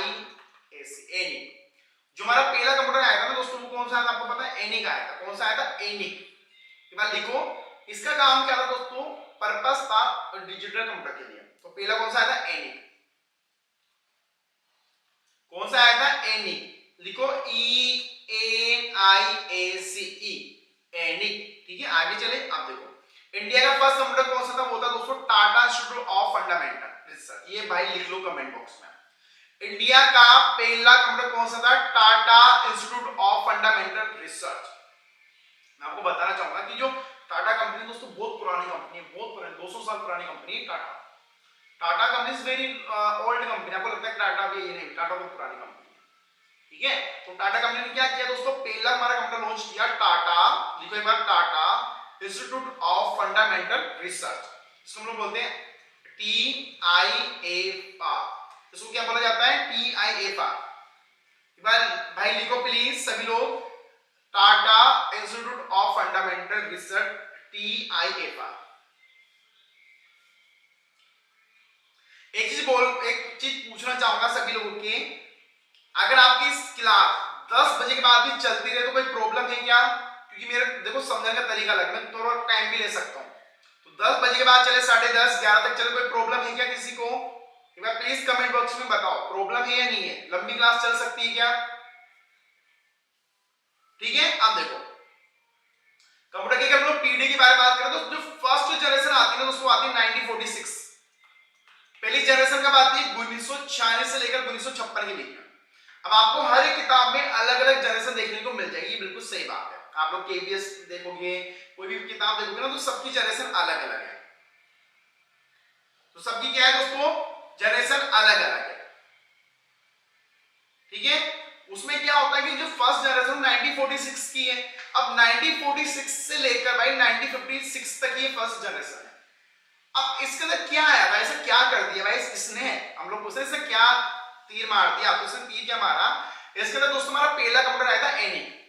एनिक। जो हमारा पहला कंप्यूटर आया था ना दोस्तों, वो कौन सा आया था आपको पता है? एनिक आया था। कौन सा आया था? एनिक। एक बार लिखो, इसका काम क्या था दोस्तों? पर्पस था डिजिटल कंप्यूटर के लिए। तो पहला कौन सा आया था? एनिक। कौन सा आया था? एनिक। लिखो ENIACE, एनिक। ठीक है, आगे चले। अब देखो इंडिया का फर्स्ट कंप्यूटर कौन सा था? वो था दोस्तों Tata Institute of Fundamental research. ये भाई लिख लो कमेंट बॉक्स में, इंडिया का पहला कंप्यूटर कौन सा था? Tata Institute of Fundamental research. मैं आपको बताना चाहूंगा कि जो टाटा कंपनी दोस्तों बहुत पुरानी कंपनी है, बहुत पुरानी, 200 साल पुरानी कंपनी है Tata. Tata company is very old company. आपको लगता है टाटा भी ये नहीं, टाटा बहुत पुरानी कंपनी है। ठीक है, तो टाटा कंपनी ने क्या किया दोस्तों? पहला हमारा कंप्यूटर लॉन्च किया टाटा, लिखो एक बार, Tata Institute of Fundamental Research. इसको हम लोग बोलते हैं TIFR। इसको क्या बोला जाता है? TIFR। एक बार भाई लिखो प्लीज सभी लोग, Tata Institute of Fundamental research, TIFR। एक चीज पूछना चाहूंगा सभी लोगों के, अगर आपकी क्लास 10 बजे के बाद भी चलती रहे तो कोई प्रॉब्लम है क्या? क्योंकि मेरे देखो समझने का तरीका अलग, मैं थोड़ा टाइम भी ले सकता हूं। तो 10 बजे के बाद चले, 10:30 11 तक चले, कोई प्रॉब्लम है क्या किसी को? एक बार प्लीज कमेंट बॉक्स में बताओ, प्रॉब्लम है या नहीं है? लंबी क्लास चल सकती है क्या? ठीक है, अब देखो कंप्यूटर की अगर हम लोग पीढ़ी के बारे में बात करें तो जो फर्स्ट जनरेशन आती है उसको आती है 1946। पहली जनरेशन कब आती है? 1946 से लेकर 1956 के बीच में। अब आपको हर एक किताब में अलग अलग जनरेशन देखने को मिल जाएगी, बिल्कुल सही बात है। आप लोग केवीएस देखोगे, कोई भी किताब देखोगे ना, तो सबकी जनरेशन अलग अलग है। तो सबकी क्या है दोस्तों? जनरेशन अलग अलग है। ठीक है, उसमें क्या होता है कि जो फर्स्ट जनरेशन 1946 की है, अब 1946 से लेकर भाई 1956 तक ये फर्स्ट जनरेशन है। अब इसके अंदर क्या आया भाई, ऐसा क्या कर दिया भाई इसने? हम लोग पूछते हैं इससे क्या तीर मार दिया, तो इसने तीर क्या मारा? इसके अंदर दोस्तों हमारा पहला कंप्यूटर आया था एनिक।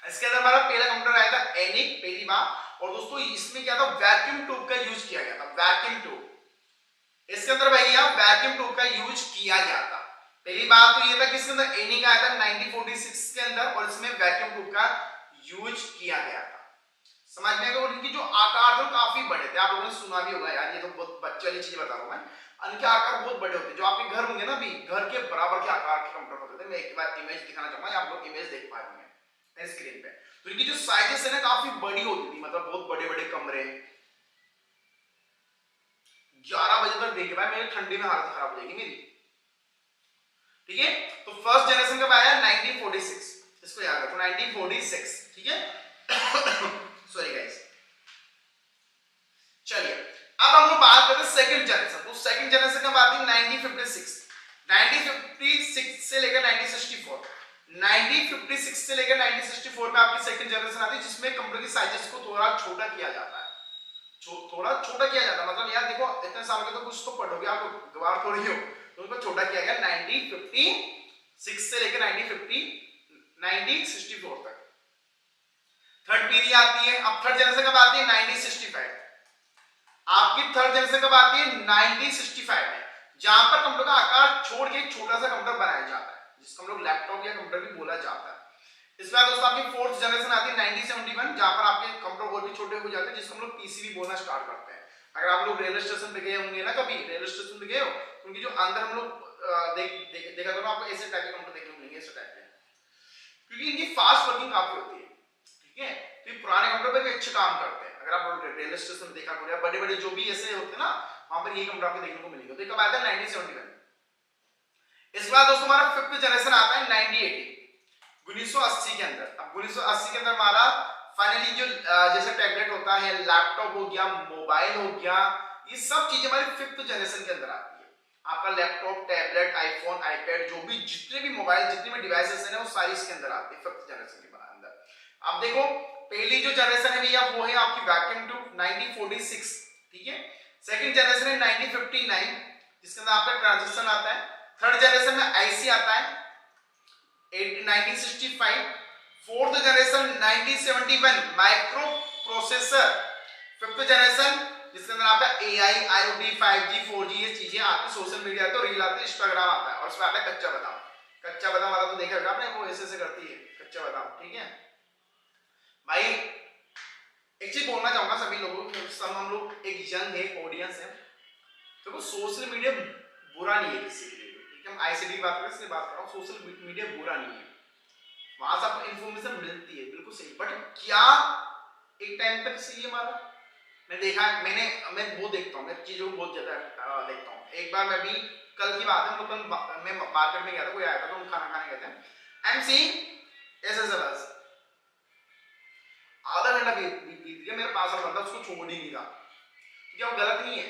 इसके अंदर हमारा पहला कंप्यूटर आया था एनिक, पहली बार। और दोस्तों इसमें क्या था? वैक्यूम ट्यूब का यूज किया गया था, वैक्यूम ट्यूब। इसके अंदर भैया वैक्यूम ट्यूब का यूज किया गया था। पहली बात तो ये था कि इसके अंदर एनिक आया था 1946 के अंदर, और इसमें वैक्यूम ट्यूब का यूज किया गया था। समझ में आएगा। और इनकी जो आकार थे काफी बड़े थे, आप लोगों ने सुना भी होगा यार, ये तो बहुत बच्चे वाली चीज बता रहा हूं मैं। इनके आकार बहुत बड़े होते, जो आपके घर होंगे ना भी, घर के बराबर के आकार के कंप्यूटर होते थे। मैं एक बार इमेज दिखाना चाहूंगा, आप लोग इमेज देख पा रहे होंगे मेरे स्क्रीन पे। तो इनकी जो साइजेस है ना काफी बड़ी होती थी, मतलब बहुत बड़े बड़े कमरे। 11 बजे तक देख भाई, मेरे ठंडी में हालत खराब हो जाएगी मेरी, ठीक है। तो फर्स्ट जनरेशन कब आया? 1946, इसको याद रखो 1946, ठीक है। सॉरी गाइस, चलिए अब हम लोग बात करते हैं सेकंड जनरेशन। तो सेकंड जनरेशन कब आती है? 1956। 1956 से लेकर 1964, 1956 से लेकर 1964 में आपकी सेकंड जनरेशन आती है, जिसमें कंप्यूटर की साइजेस को थोड़ा छोटा किया जाता है। थोड़ा छोटा किया जाता है, मतलब यार देखो इतने साल के तो कुछ तो पढ़ोगे आप, गवार थोड़ी हो, तो उनको छोटा किया गया 1956 से लेकर 1964 तक। थर्ड पीढ़ी आती है, अब थर्ड जनरेशन कब आती है? 1965। आपकी थर्ड जनरेशन कब आती है? 1965 में, जहां पर कंप्यूटर का आकार छोड़ के छोटा सा कंप्यूटर बनाया जाता है, जिसको हम लोग लैपटॉप या कंप्यूटर भी बोला जाता है। इसके बाद दोस्तों आपकी फोर्थ जनरेशन आती है 1971, जहां पर आपके कंप्यूटर और भी छोटे हो जाते हैं, जिसको हम लोग पीसीबी बोलना स्टार्ट करते हैं। अगर आप लोग रेलवे स्टेशन पे गए होंगे ना, कभी रेलवे स्टेशन पे गए हो, तो उनकी जो अंदर हम लोग देखा करो, आपको ऐसे टाइप के कंप्यूटर देखने को मिलेंगे, ऐसे टाइप के, क्योंकि इनकी फास्ट वर्किंग काफी होती है, ठीक है। तो ये पुराने कंप्यूटर पे भी अच्छे काम करते हैं। अगर आप रेलवे स्टेशन में देखा करो, या बड़े बड़े जो भी ऐसे होते हैं ना, वहां पर ये कंप्यूटर आपको देखने को मिलेगा। तो ये कब आता है? 1971। इसके बाद दोस्तों हमारा फिफ्थ जनरेशन आता है 1980, 1980 के अंदर। अब 1980 के अंदर हमारा फाइनली जो जैसे टैबलेट होता है, लैपटॉप हो गया, मोबाइल हो गया, ये सब चीजें हमारी फिफ्थ जनरेशन के अंदर आती है। आपका लैपटॉप, टैबलेट, आईफोन, आईपैड, जो भी जितने भी मोबाइल, जितने भी डिवाइसेस हैं ना, वो सारी इसके अंदर आती है फिफ्थ जनरेशन के अंदर। अब देखो पहली जो जनरेशन है भैया वो है आपकी वैक्यूम ट्यूब 1946, ठीक है। सेकंड जनरेशन है 1959, जिसके अंदर आपका ट्रांजिस्टर आता है। थर्ड जनरेशन में आईसी आता है 1965। Fourth generation 1971 micro processor. Fifth generation जिसके अंदर आपका एआई, आईओटी, 5G, 4G ये चीजें आती, सोशल मीडिया तो रील आती है, इंस्टाग्राम आता है, और उसमें आता है कच्चा बादाम। कच्चा बादाम वाला तो देखा होगा आपने, वो ऐसे करती है कच्चा बादाम, ठीक है भाई। एक चीज बोलना चाहूंगा सभी लोगों को, सब हम लोग एक यंग है, ऑडियंस है, देखो सोशल मीडिया बुरा नहीं है किसी के लिए, ठीक है। हम आईसीटी की बात करें, इसलिए बात कर रहा हूं, सोशल मीडिया बुरा नहीं है, वहां से आपको इंफॉर्मेशन मिलती है, बिल्कुल सही। बट क्या एक टाइम तक सही है हमारा? मैं वो देखता हूँ, मैं चीजों को बहुत ज्यादा देखता हूँ। एक बार मैं भी, कल की बात है, हम लोग मैं मार्केट में गया था, कोई आया था, तो हम खाना खाने गए थे। आई एम सीइंग ऐसे बस आधा घंटा बीत गया, मेरे पास वाला बंदा उसको छोड़ ही नहीं रहा। क्या वो गलत नहीं है?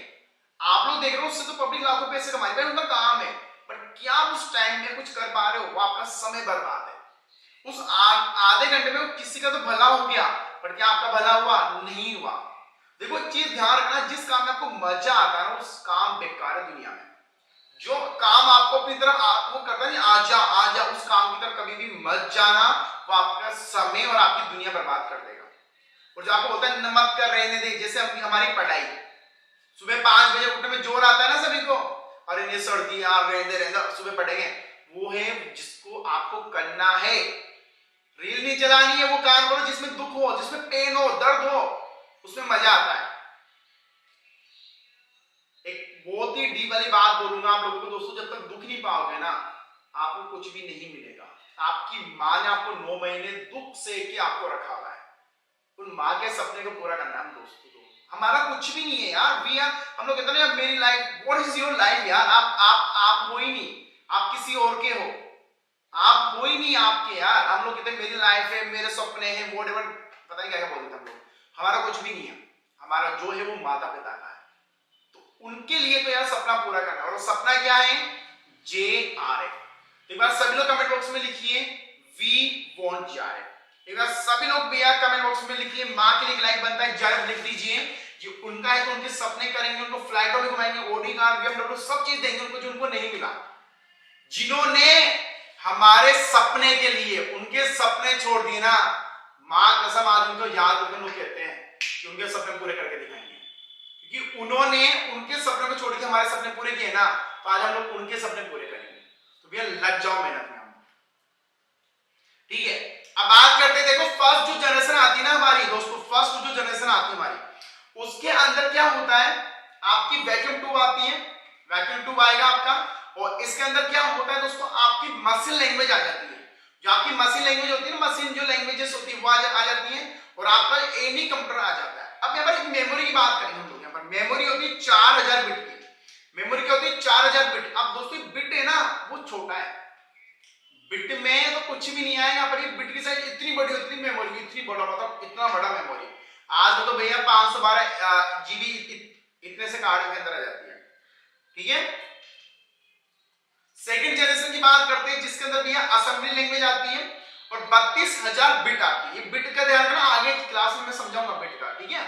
आप लोग देख रहे हो, उससे तो पब्लिक लाखों पैसे कमाई, भाई उनका काम है, बट क्या आप उस टाइम में कुछ कर पा रहे हो? वो आपका समय बर्बाद है। उस आधे घंटे में किसी का तो भला हो गया, पर क्या आपका भला हुआ? नहीं हुआ। देखो एक चीज ध्यान रखना, जिस काम में आपको मजा आता है ना, उस काम बेकार है दुनिया में। जो काम आपको अपनी तरफ वो करता नहीं, आजा उस काम की तरफ कभी भी मत जाना, वो आपका समय और आपकी दुनिया बर्बाद कर देगा। और जो आपको बोलता है मत कर, रहने दे, जैसे हमारी पढ़ाई, सुबह 5 बजे उठने में जोर आता है ना सभी को, अरे नहीं सर्दी यार, रहने सुबह पढ़ेंगे, वो है जिसको आपको करना है। रील नहीं चलानी है, वो काम करो जिसमें दुख हो, जिसमें पेन हो, दर्द हो, उसमें मजा आता है। एक बहुत ही डीप वाली बात बोलूंगा आप लोगों को दोस्तों, जब तक दुख नहीं पाओगे ना, आपको कुछ भी नहीं मिलेगा। आपकी माँ ने आपको 9 महीने दुख से के आपको रखा हुआ है, उन माँ के सपने को पूरा करना है दोस्तों। हमारा कुछ भी नहीं है यार, वी आर, हम लोग कहते हैं मेरी life, what is your life यार? आप हो ही नहीं, आप किसी और के हो, आप हो ही नहीं आपके यार। हम लोग कहते हैं मेरी लाइफ है, मेरे सपने हैं, व्हाटएवर, पता नहीं क्या क्या बोलते हम लोग। हमारा कुछ भी नहीं है, हमारा जो है वो माता पिता का है, तो उनके लिए तो यार सपना पूरा करना। और सपना क्या है? JRF। एक बार सभी लोग कमेंट बॉक्स में लिखिए, वी वांट JRF। एक बार सभी लोग भैया कमेंट बॉक्स में लिखिए, माँ के लिए लाइक बनता है, JRF लिख दीजिए। जो उनका है तो उनके सपने करेंगे, उनको फ्लाइटों में घुमाएंगे, ऑडी कार, BMW सब चीज देंगे उनको, जो उनको नहीं मिला। जिन्होंने हमारे सपने के लिए उनके सपने छोड़ दिए ना, मां कसम आज उनको याद करके लोग कहते हैं कि उनके सपने पूरे करके दिखाएंगे, क्योंकि उन्होंने उनके सपने को छोड़ के हमारे सपने पूरे किए ना, तो आज हम लोग उनके सपने पूरे करेंगे। तो भैया लग जाओ मेहनत में, हम ठीक है। अब बात करते हैं, देखो फर्स्ट जो जनरेशन आती है ना हमारी दोस्तों, फर्स्ट जो जनरेशन आती है हमारी, उसके अंदर क्या होता है, आपकी वैक्यूम ट्यूब आती है, वैक्यूम ट्यूब आएगा आपका, और इसके अंदर क्या होता है दोस्तों, आपकी मशीन लैंग्वेज आ जाती है। जो आपकी मशीन लैंग्वेज होती है ना, मशीन जो लैंग्वेजेस होती है वो आ जाती है, और आपका एनी कंप्यूटर आ जाता है। अब यहाँ पर मेमोरी की बात करें हम लोग, यहाँ पर मेमोरी होती है 4000 बिट की, मेमोरी क्या होती है 4000 बिट। अब दोस्तों बिट है ना वो छोटा है, बिट में तो कुछ भी नहीं आएगा, यहाँ पर ये बिट की साइज इतनी बड़ी, इतनी मेमोरी इतनी बड़ा, मतलब इतना बड़ा मेमोरी। आज तो भैया 512 जीबी इतने से कार्ड के अंदर आ जाती है, ठीक है। सेकंड जनरेशन की बात करते हैं, जिसके अंदर भैया असेंबली लैंग्वेज आती है और 32000 बिट आती है। ये बिट का ध्यान रखना, आगे क्लास में मैं समझाऊंगा बिट का, ठीक है।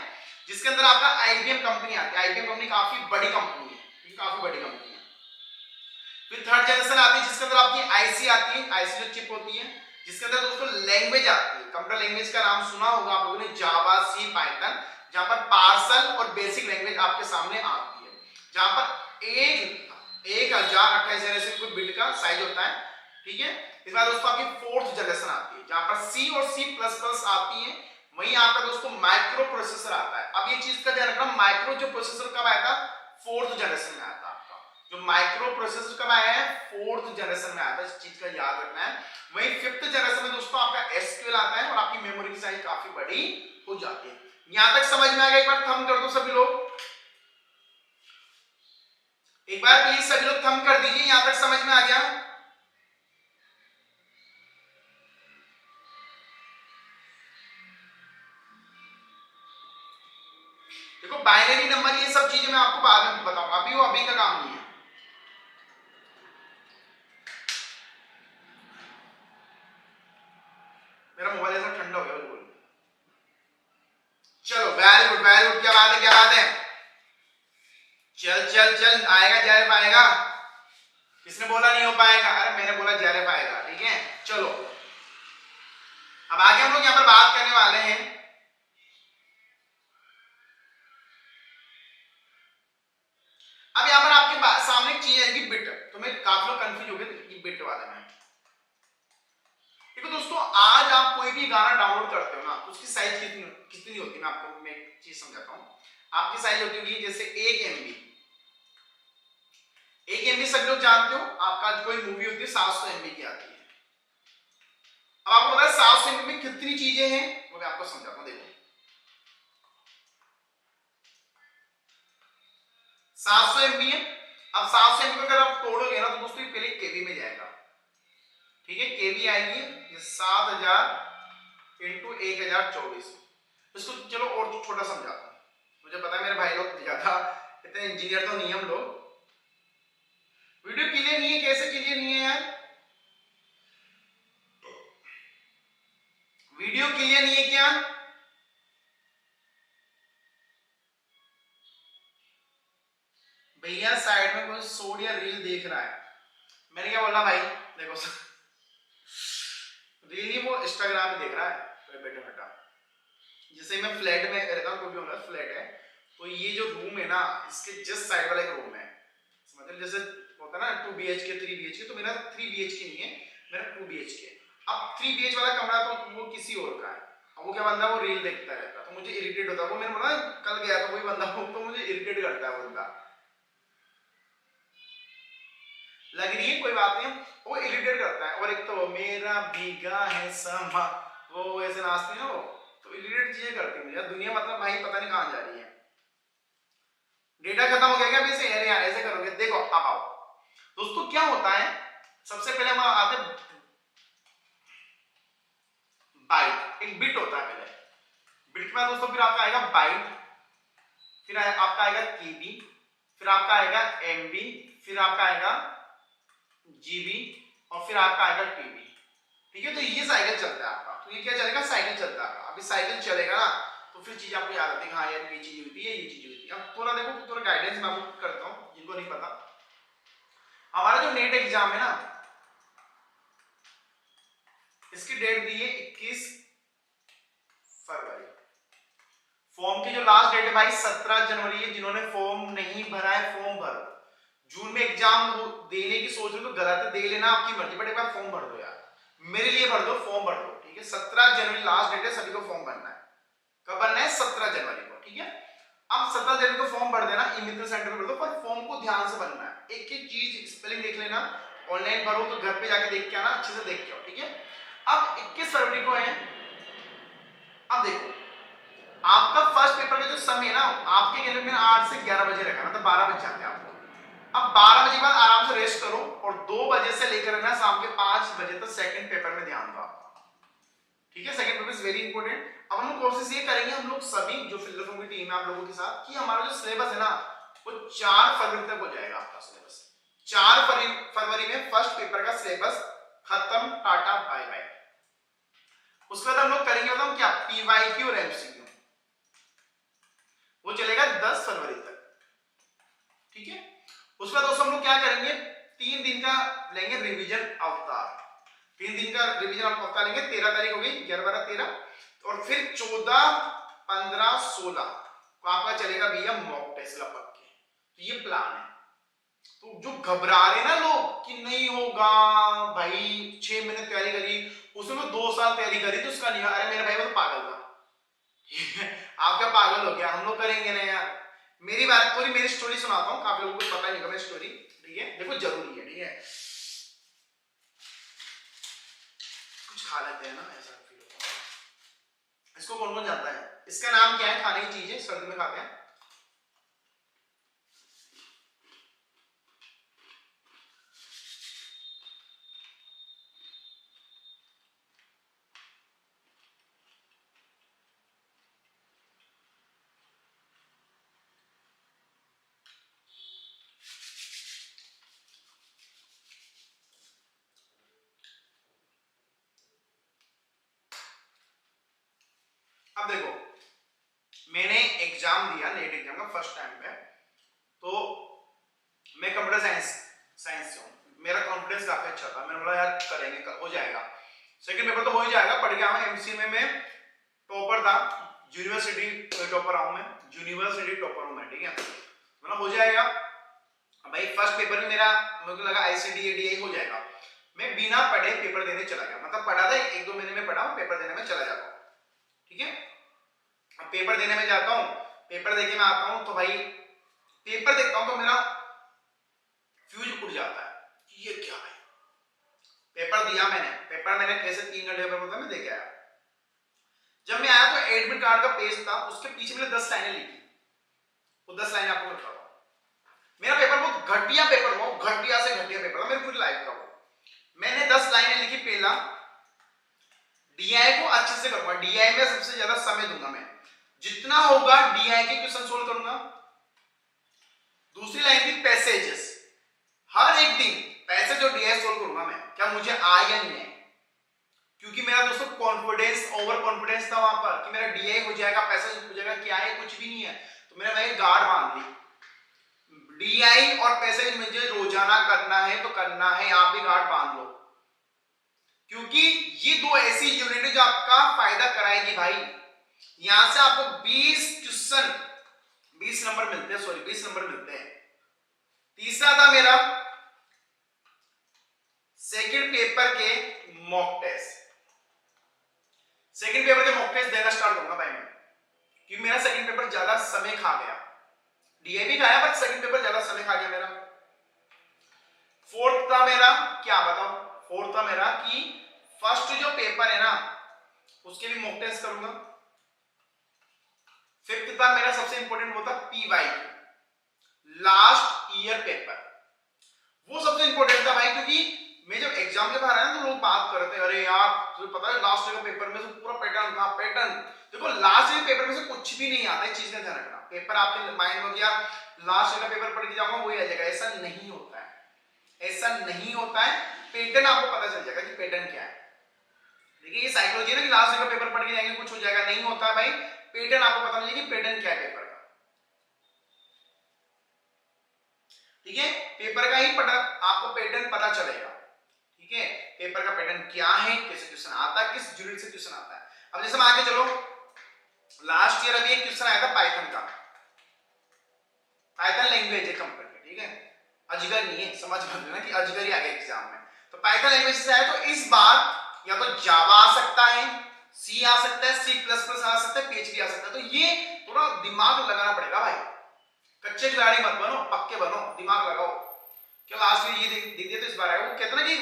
जिसके अंदर आपका आईबीएम कंपनी आती है, आईबीएम कंपनी काफी बड़ी कंपनी है, ये काफी बड़ी कंपनी है। फिर थर्ड जनरेशन आती है, जिसके अंदर आपकी आईसी आती है, आईसी जो चिप होती है, जिसके अंदर दोस्तों लैंग्वेज आती है। कंप्यूटर लैंग्वेज का नाम सुना होगा आप लोगों ने, जावा, सी, पाइथन, जहां पर पार्सल और बेसिक लैंग्वेज आपके सामने आती है, जहां पर 1028 जनरेशन कोई बिट का साइज होता है, ठीक है। इसके बाद दोस्तों आपकी फोर्थ जनरेशन आती है, जहां पर सी और सी प्लस प्लस आती है। वहीं आपका दोस्तों माइक्रो प्रोसेसर आता है। अब ये चीज का ध्यान रखना, माइक्रो जो प्रोसेसर कब आया था, फोर्थ जनरेशन में आया था आपका। जो माइक्रो प्रोसेसर कब आया है, फोर्थ जनरेशन में आया था, इस चीज का याद रखना है। वहीं फिफ्थ जनरेशन में दोस्तों आपका एसक्यूएल आता है और आपकी मेमोरी की साइज काफी बड़ी हो जाती है। यहां तक समझ में आ गया? एक बार थंब कर दो सभी लोग, एक बार प्लीज सभी लोग थंब कर दीजिए, यहां तक समझ में आ गया? देखो बाइनरी नंबर ये सब चीजें मैं आपको बाद में बताऊंगा, अभी वो अभी का काम नहीं है। मेरा मोबाइल ऐसा ठंडा हो गया बिल्कुल। चलो वेरी गुड वेरी गुड, क्या बात है क्या बात है। चल चल चल, आएगा जेआरएफ आएगा। किसने बोला नहीं हो पाएगा? अरे मैंने बोला जेआरएफ आएगा, ठीक है। चलो अब आगे हम लोग यहां पर बात करने वाले हैं, अब यहां पर आपके सामने एक चीज है कि बिट, तो मैं काफी लोग कंफ्यूज हो गए कि बिट वाले में। देखो दोस्तों, आज आप कोई भी गाना डाउनलोड करते हो ना, तो उसकी साइज कितनी होती है, मैं आपको मैं एक चीज समझाता हूं। आपकी साइज होती होगी जैसे 1 MB, 1 MB सब लोग जानते हो, आपका कोई मूवी होती है 700 MB की आती है। अब आपको पता है 700 MB में कितनी चीजें हैं, वो मैं आपको समझाता हूं। देखो 700 MB है, अब 700 MB को अगर आप तोड़ोगे ना तो दोस्तों पहले केबी में जाएगा, ठीक है। केबी आएगी 7000 इंटू 1024। इसको चलो और छोटा समझाता हूं, मुझे पता है मेरे भाई लोग ज्यादा इतने इंजीनियर तो नहीं हम लोग। वीडियो क्लियर नहीं है? कैसे क्लियर नहीं है यार? वीडियो क्लियर नहीं है क्या? भैया साइड में कोई शॉर्ट या रील देख रहा है, मैंने क्या बोला भाई? देखो रील ही वो इंस्टाग्राम में देख रहा है, तो बेटा बेटा जैसे मैं फ्लैट में रहता हूँ, कोई भी होना फ्लैट है, तो ये जो रूम है ना, इसके जस्ट साइड वाला एक रूम है, मतलब जैसे होता है ना 2 BHK 3 BHK, तो मेरा 3 BHK नहीं है, मेरा 2 BHK। अब 3 BH वाला कमरा तो वो किसी और का है, अब वो क्या बंदा वो रील देखता रहता, तो मुझे इरिटेट होता है। वो मैंने बोला कल गया था वही बंदा, तो मुझे इरिटेट करता है वो बंदा, लग रही है कोई बात नहीं, वो इरिटेट करता है। और एक तो मेरा भीगा है समा, वो ऐसे नाचते हैं वो, तो इरिटेट चीजें करती है मुझे दुनिया, मतलब भाई पता नहीं कहां जा रही है। डेटा खत्म हो गया क्या? अभी से अरे यार ऐसे करोगे। देखो अब आओ दोस्तों, क्या होता है, सबसे पहले हम आते हैं बाइट, एक बिट होता है पहले, बिट के बाद दोस्तों फिर आपका आएगा बाइट, फिर आपका आएगा केबी, फिर आपका आएगा एमबी, फिर आपका आएगा जीबी, और फिर आपका आएगा टीबी, ठीक है। तो ये साइकिल चलता है आपका, तो ये क्या चलेगा? साइकिल चलता है। अभी साइकिल चलेगा ना, तो फिर चीज आपको याद आती है, हाँ यार ये चीज होती है, ये चीज होती है। अब थोड़ा देखो, थोड़ा गाइडेंस मैं आपको करता हूँ जिनको नहीं पता। हमारा जो नेट एग्जाम है ना, इसकी डेट दी है 21 फरवरी। फॉर्म की जो लास्ट डेट है भाई 17 जनवरी है। जिन्होंने फॉर्म नहीं भरा है फॉर्म भरो। जून में एग्जाम देने की सोच रहे हो तो गलत है, दे लेना आपकी मर्जी, बट एक बार फॉर्म भर दो यार, मेरे लिए भर दो, फॉर्म भर दो, ठीक है। कि 17 जनवरी लास्ट डेट है, सभी को फॉर्म भरना है। कब भरना है? 17 जनवरी को, ठीक है। अब 17 जनवरी को फॉर्म भर देना, ई मित्र सेंटर भर दो, पर फॉर्म को ध्यान से भरना है, एक एक चीज स्पेलिंग देख लेना, ऑनलाइन भरो तो घर पे जाके देख के आना, अच्छे से देख के आओ, ठीक है। अब 21 फरवरी को है, अब देखो आपका फर्स्ट पेपर का जो समय है ना, आपके कैलेंडर में 8 से 11 बजे रखा, मतलब 12 बजे जाते हैं आपको। अब 12 बजे के बाद आराम से रेस्ट करो और 2 बजे से लेकर ना शाम के 5 बजे तक सेकंड पेपर में ध्यान दो, ठीक है। Second paper is very important. अब हम लोग कोशिश ये करेंगे, हम लोग सभी जो फिल्डर फॉर्म की टीम है आप लोगों के साथ, कि हमारा जो सिलेबस है ना वो 4 फरवरी तक हो जाएगा आपका सिलेबस। 4 फरवरी में फर्स्ट पेपर का सिलेबस खत्म, टाटा बाय बाय। उसके बाद हम लोग करेंगे मतलब क्या, पीवाईक्यू और एमसीक्यू, वो चलेगा 10 फरवरी तक, ठीक है। उसके बाद दोस्तों हम लोग क्या करेंगे, 3 दिन का लेंगे रिवीजन अवतार, 3 दिन का रिवीजन अवतार लेंगे। 13 तारीख हो गई, 11, 12, 13, और फिर 14, 15, 16 को आपका चलेगा भैया मॉक टेस्ट लपक के। तो ये प्लान है। तो जो घबरा रहे ना लोग कि नहीं होगा भाई, 6 महीने तैयारी करी, उसमें 2 साल तैयारी करी तो उसका नहीं, अरे मेरे भाई वो तो पागल था। आप क्या पागल हो गया? हम लोग करेंगे ना यार। मेरी बात पूरी, मेरी स्टोरी सुनाता हूँ, काफी लोगों को पता नहीं होगा मेरी स्टोरी, ठीक है। देखो जरूरी है, ठीक है, कुछ खा लेते हैं ना, ऐसा फील होता है। इसको कौन कौन जानता है? इसका नाम क्या है? खाने की चीज है, सर्दी में खाते हैं। अब देखो, मैंने एग्जाम दिया, नेट एग्जाम का फर्स्ट टाइम पे, तो मैं कंप्यूटर साइंस से हूँ, मेरा कॉन्फिडेंस काफी अच्छा था, मैंने बोला यार करेंगे, हो जाएगा। सेकंड पेपर तो हो ही जाएगा, पढ़ गया मैं, एमसीए में मैं टॉपर था, यूनिवर्सिटी टॉपर हूं मैं, यूनिवर्सिटी टॉपर हूं मैं, ठीक है, मतलब हो जाएगा। भाई फर्स्ट पेपर में मेरा, मुझे लगा आईसीडी एडीआई हो जाएगा, मैं बिना पढ़े पेपर देने चला गया, मतलब पढ़ा था 1-2 महीने में पढ़ा, पेपर देने में चला जाता हूँ, ठीक है। अब पेपर देने में जाता हूँ, पेपर देके मैं आता हूँ, तो भाई पेपर देखता हूँ तो मेरा फ्यूज उड़ जाता है, ये क्या है। पेपर दिया मैंने, पेपर मैंने कैसे 3 घंटे पेपर होता है, मैं देके आया। जब मैं आया तो एडमिट कार्ड का पेज था, उसके पीछे मैंने 10 लाइनें लिखी, वो 10 लाइनें आपको बताता हूं। मेरा पेपर बहुत घटिया पेपर हुआ, घटिया से घटिया पेपर था मेरी पूरी लाइफ का वो। मैंने 10 लाइनें लिखी, पहला डीआई को अच्छे से करूंगा, डीआई में सबसे ज्यादा समय दूंगा मैं, जितना होगा डीआई के क्वेश्चन सोल्व करूंगा। दूसरी लाइन थी पैसेजेस, हर एक दिन पैसेज जो डीआई सोल्व करूंगा मैं, क्या मुझे आया या नहीं है, क्योंकि मेरा दोस्तों कॉन्फिडेंस, ओवर कॉन्फिडेंस था वहां पर कि मेरा डीआई हो जाएगा, पैसेज हो जाएगा, क्या है, कुछ भी नहीं है। तो मैंने भाई गार्ड बांध ली, डीआई और पैसेज मुझे रोजाना करना है तो करना है, आप भी गार्ड बांध लो, क्योंकि ये 2 ऐसी यूनिट है जो आपका फायदा कराएगी भाई। यहां से आपको 20 क्वेश्चन, 20 नंबर मिलते हैं, सॉरी 20 नंबर मिलते हैं। तीसरा था मेरा सेकंड पेपर के मॉक टेस्ट, सेकंड पेपर के मॉक टेस्ट देना स्टार्ट करूंगा भाई मैं, क्योंकि मेरा सेकंड पेपर ज्यादा समय खा गया, डीए भी खाया बट सेकंड पेपर ज्यादा समय खा गया मेरा। फोर्थ था मेरा, क्या बताऊं, फोर्थ था मेरा कि फर्स्ट जो पेपर है ना उसके भी मॉक टेस्ट करूंगा। फिफ्थ था मेरा सबसे इंपॉर्टेंट, वो था पीवाई, लास्ट ईयर पेपर, वो सबसे इंपॉर्टेंट था भाई, क्योंकि मैं जब एग्जाम के बाहर आया ना तो लोग बात करते हैं, अरे यार तुझे पता है लास्ट ईयर पेपर में से पूरा पैटर्न था, पैटर्न। देखो लास्ट ईयर पेपर में से कुछ भी नहीं आता, इस चीज का ध्यान रखना। पेपर आपके माइंड में गया, लास्ट ईयर का पेपर पढ़ के जाऊंगा वही आ जाएगा, ऐसा नहीं होता है, ऐसा नहीं होता है। पैटर्न आपको पता चल जाएगा कि पैटर्न क्या है। देखिए ये साइकोलॉजी है ना कि लास्ट ईयर का पेपर पढ़ के जाएंगे कुछ हो जाएगा, नहीं होता है भाई। पैटर्न आपको पता चलेगा कि पैटर्न क्या है पेपर का, ठीक है। पेपर का ही आपको पैटर्न पता चलेगा, ठीक है। पेपर का पैटर्न क्या है, कैसे क्वेश्चन आता है, किस यूनिट से क्वेश्चन आता है। अब जैसे हम आगे चलो, लास्ट ईयर अभी एक क्वेश्चन आया था पाइथन का, पाइथन लैंग्वेज है कंपनी, ठीक है, अजगर नहीं है, समझ लेना कि अजगर ही आ गया एग्जाम में। तो पाइथन लैंग्वेज से आया, तो इस बार या तो जावा आ सकता है, सी आ सकता है, सी प्लस प्लस आ सकता है, पीएचडी आ सकता है। तो ये थोड़ा दिमाग लगाना पड़ेगा भाई, कच्चे खिलाड़ी मत बनो, पक्के बनो, दिमाग लगाओ। क्या लास्ट में ये देख दिए तो इस बार आया वो कहते ना कि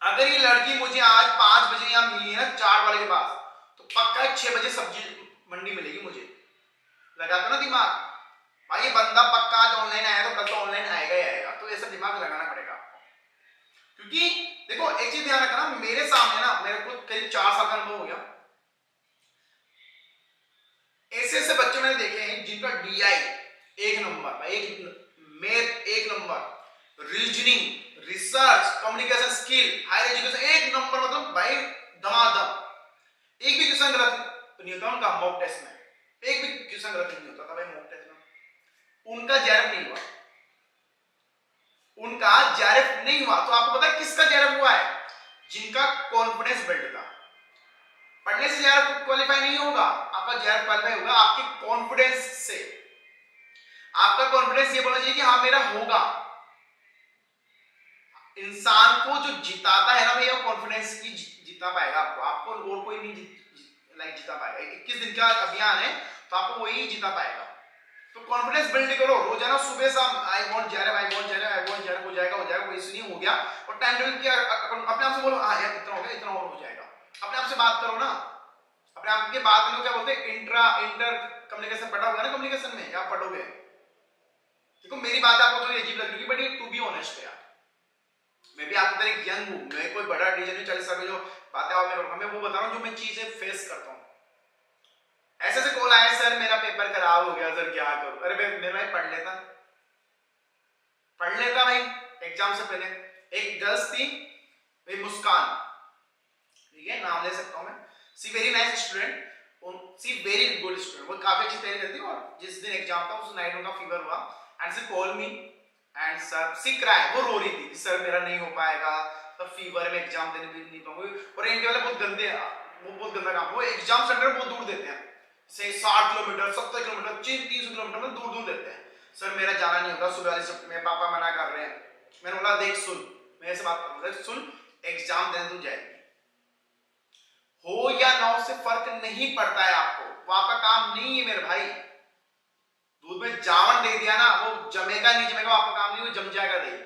अगर ये लड़की मुझे आज 5 बजे यहाँ मिली है ना 4 वाले के पास, तो पक्का 6 बजे सब्जी मंडी मिलेगी मुझे। लगाता ना दिमाग भाई, ये बंदा पक्का आज ऑनलाइन आया तो कल तो ऑनलाइन आएगा ही आएगा। तो ऐसा दिमाग लगाना पड़ेगा आपको, क्योंकि देखो एक चीज ध्यान रखना, मेरे सामने ना मेरे को करीब 4 साल का अनुभव हो गया, ऐसे ऐसे बच्चे मैंने देखे हैं जिनका DI 1 number, math 1 number, reasoning, research, communication skill, higher education 1 number, मतलब भाई धमाधम। एक भी क्वेश्चन गलत नहीं होता उनका मॉक टेस्ट में, एक भी क्वेश्चन गलत नहीं होता था भाई मॉक टेस्ट में। उनका जेआरएफ नहीं हुआ, उनका जेआरएफ नहीं हुआ। तो आपको पता है किसका जेआरएफ हुआ है? जिनका कॉन्फिडेंस बिल्ड था। पढ़ने से जेआरएफ क्वालिफाई नहीं होगा, आपका जेआरएफ क्वालिफाई होगा आपके कॉन्फिडेंस से। आपका कॉन्फिडेंस ये बोलना चाहिए कि हाँ मेरा होगा। इंसान को जो जिताता है ना भैया, कॉन्फिडेंस की जिता पाएगा आपको और कोई नहीं जिता पाएगा। 21 दिन का अभियान है तो आपको वही जिता पाएगा। तो कॉन्फिडेंस बिल्ड करो रोजाना, सुबह शाम आई वांट जेआरएफ हो जाएगा कोई इशू नहीं, हो गया। और टाइम टेबल किया, अपने आप से बोलो हाँ यार इतना हो गया, इतना और हो जाएगा। अपने आप से बात करो ना, अपने आप के बात में क्या बोलते हैं, इंटर कम्युनिकेशन पढ़ा होगा ना कम्युनिकेशन में, आप पढ़ोगे। देखो मेरी बात आपको थोड़ी अजीब लग रही है, बट ये टू बी ऑनेस्ट है यार, मैं भी आपकी तरह यंग हूं, मैं कोई बड़ा टीचर नहीं, 40 साल की जो बातें आप में करूंगा, मैं वो बता रहा हूं जो मैं चीजें फेस करता हूं। ऐसे से कॉल आया, सर मेरा पेपर खराब हो गया, सर क्या करूं? अरे मेरा भाई पढ़ लेता भाई एग्जाम से पहले। एक गर्ल्स थी मुस्कान, ठीक है नाम ले सकता हूं मैं, सी वेरी नाइस स्टूडेंट, सी वेरी गुड स्टूडेंट, वो काफी अच्छी तैयारी करती है। और जिस दिन एग्जाम था उस नाइट उनका फीवर हुआ and she call me and sir she cry, वो रो रही थी कि सर मेरा नहीं हो पाएगा, तो फीवर में एग्जाम देने भी नहीं पाऊंगी। और इनके वाले बहुत गंदे हैं, वो बहुत गंदा काम, वो एग्जाम सेंटर बहुत दूर देते हैं, से 60 किलोमीटर 70 किलोमीटर 300 किलोमीटर में दूर देते हैं। सर मेरा जाना नहीं होता सुबह वाली शिफ्ट में, पापा मना कर रहे हैं। मैंने बोला देख सुन, मैं ऐसे बात करूंगा, सुन एग्जाम देने तू जाएगी, हो या ना हो से फर्क नहीं पड़ता है आपको, वो आपका काम नहीं है मेरे भाई। दूध में जावन दे दिया ना, वो जमेगा नहीं जमेगा, आपका काम नहीं, वो जम जाएगा नहीं।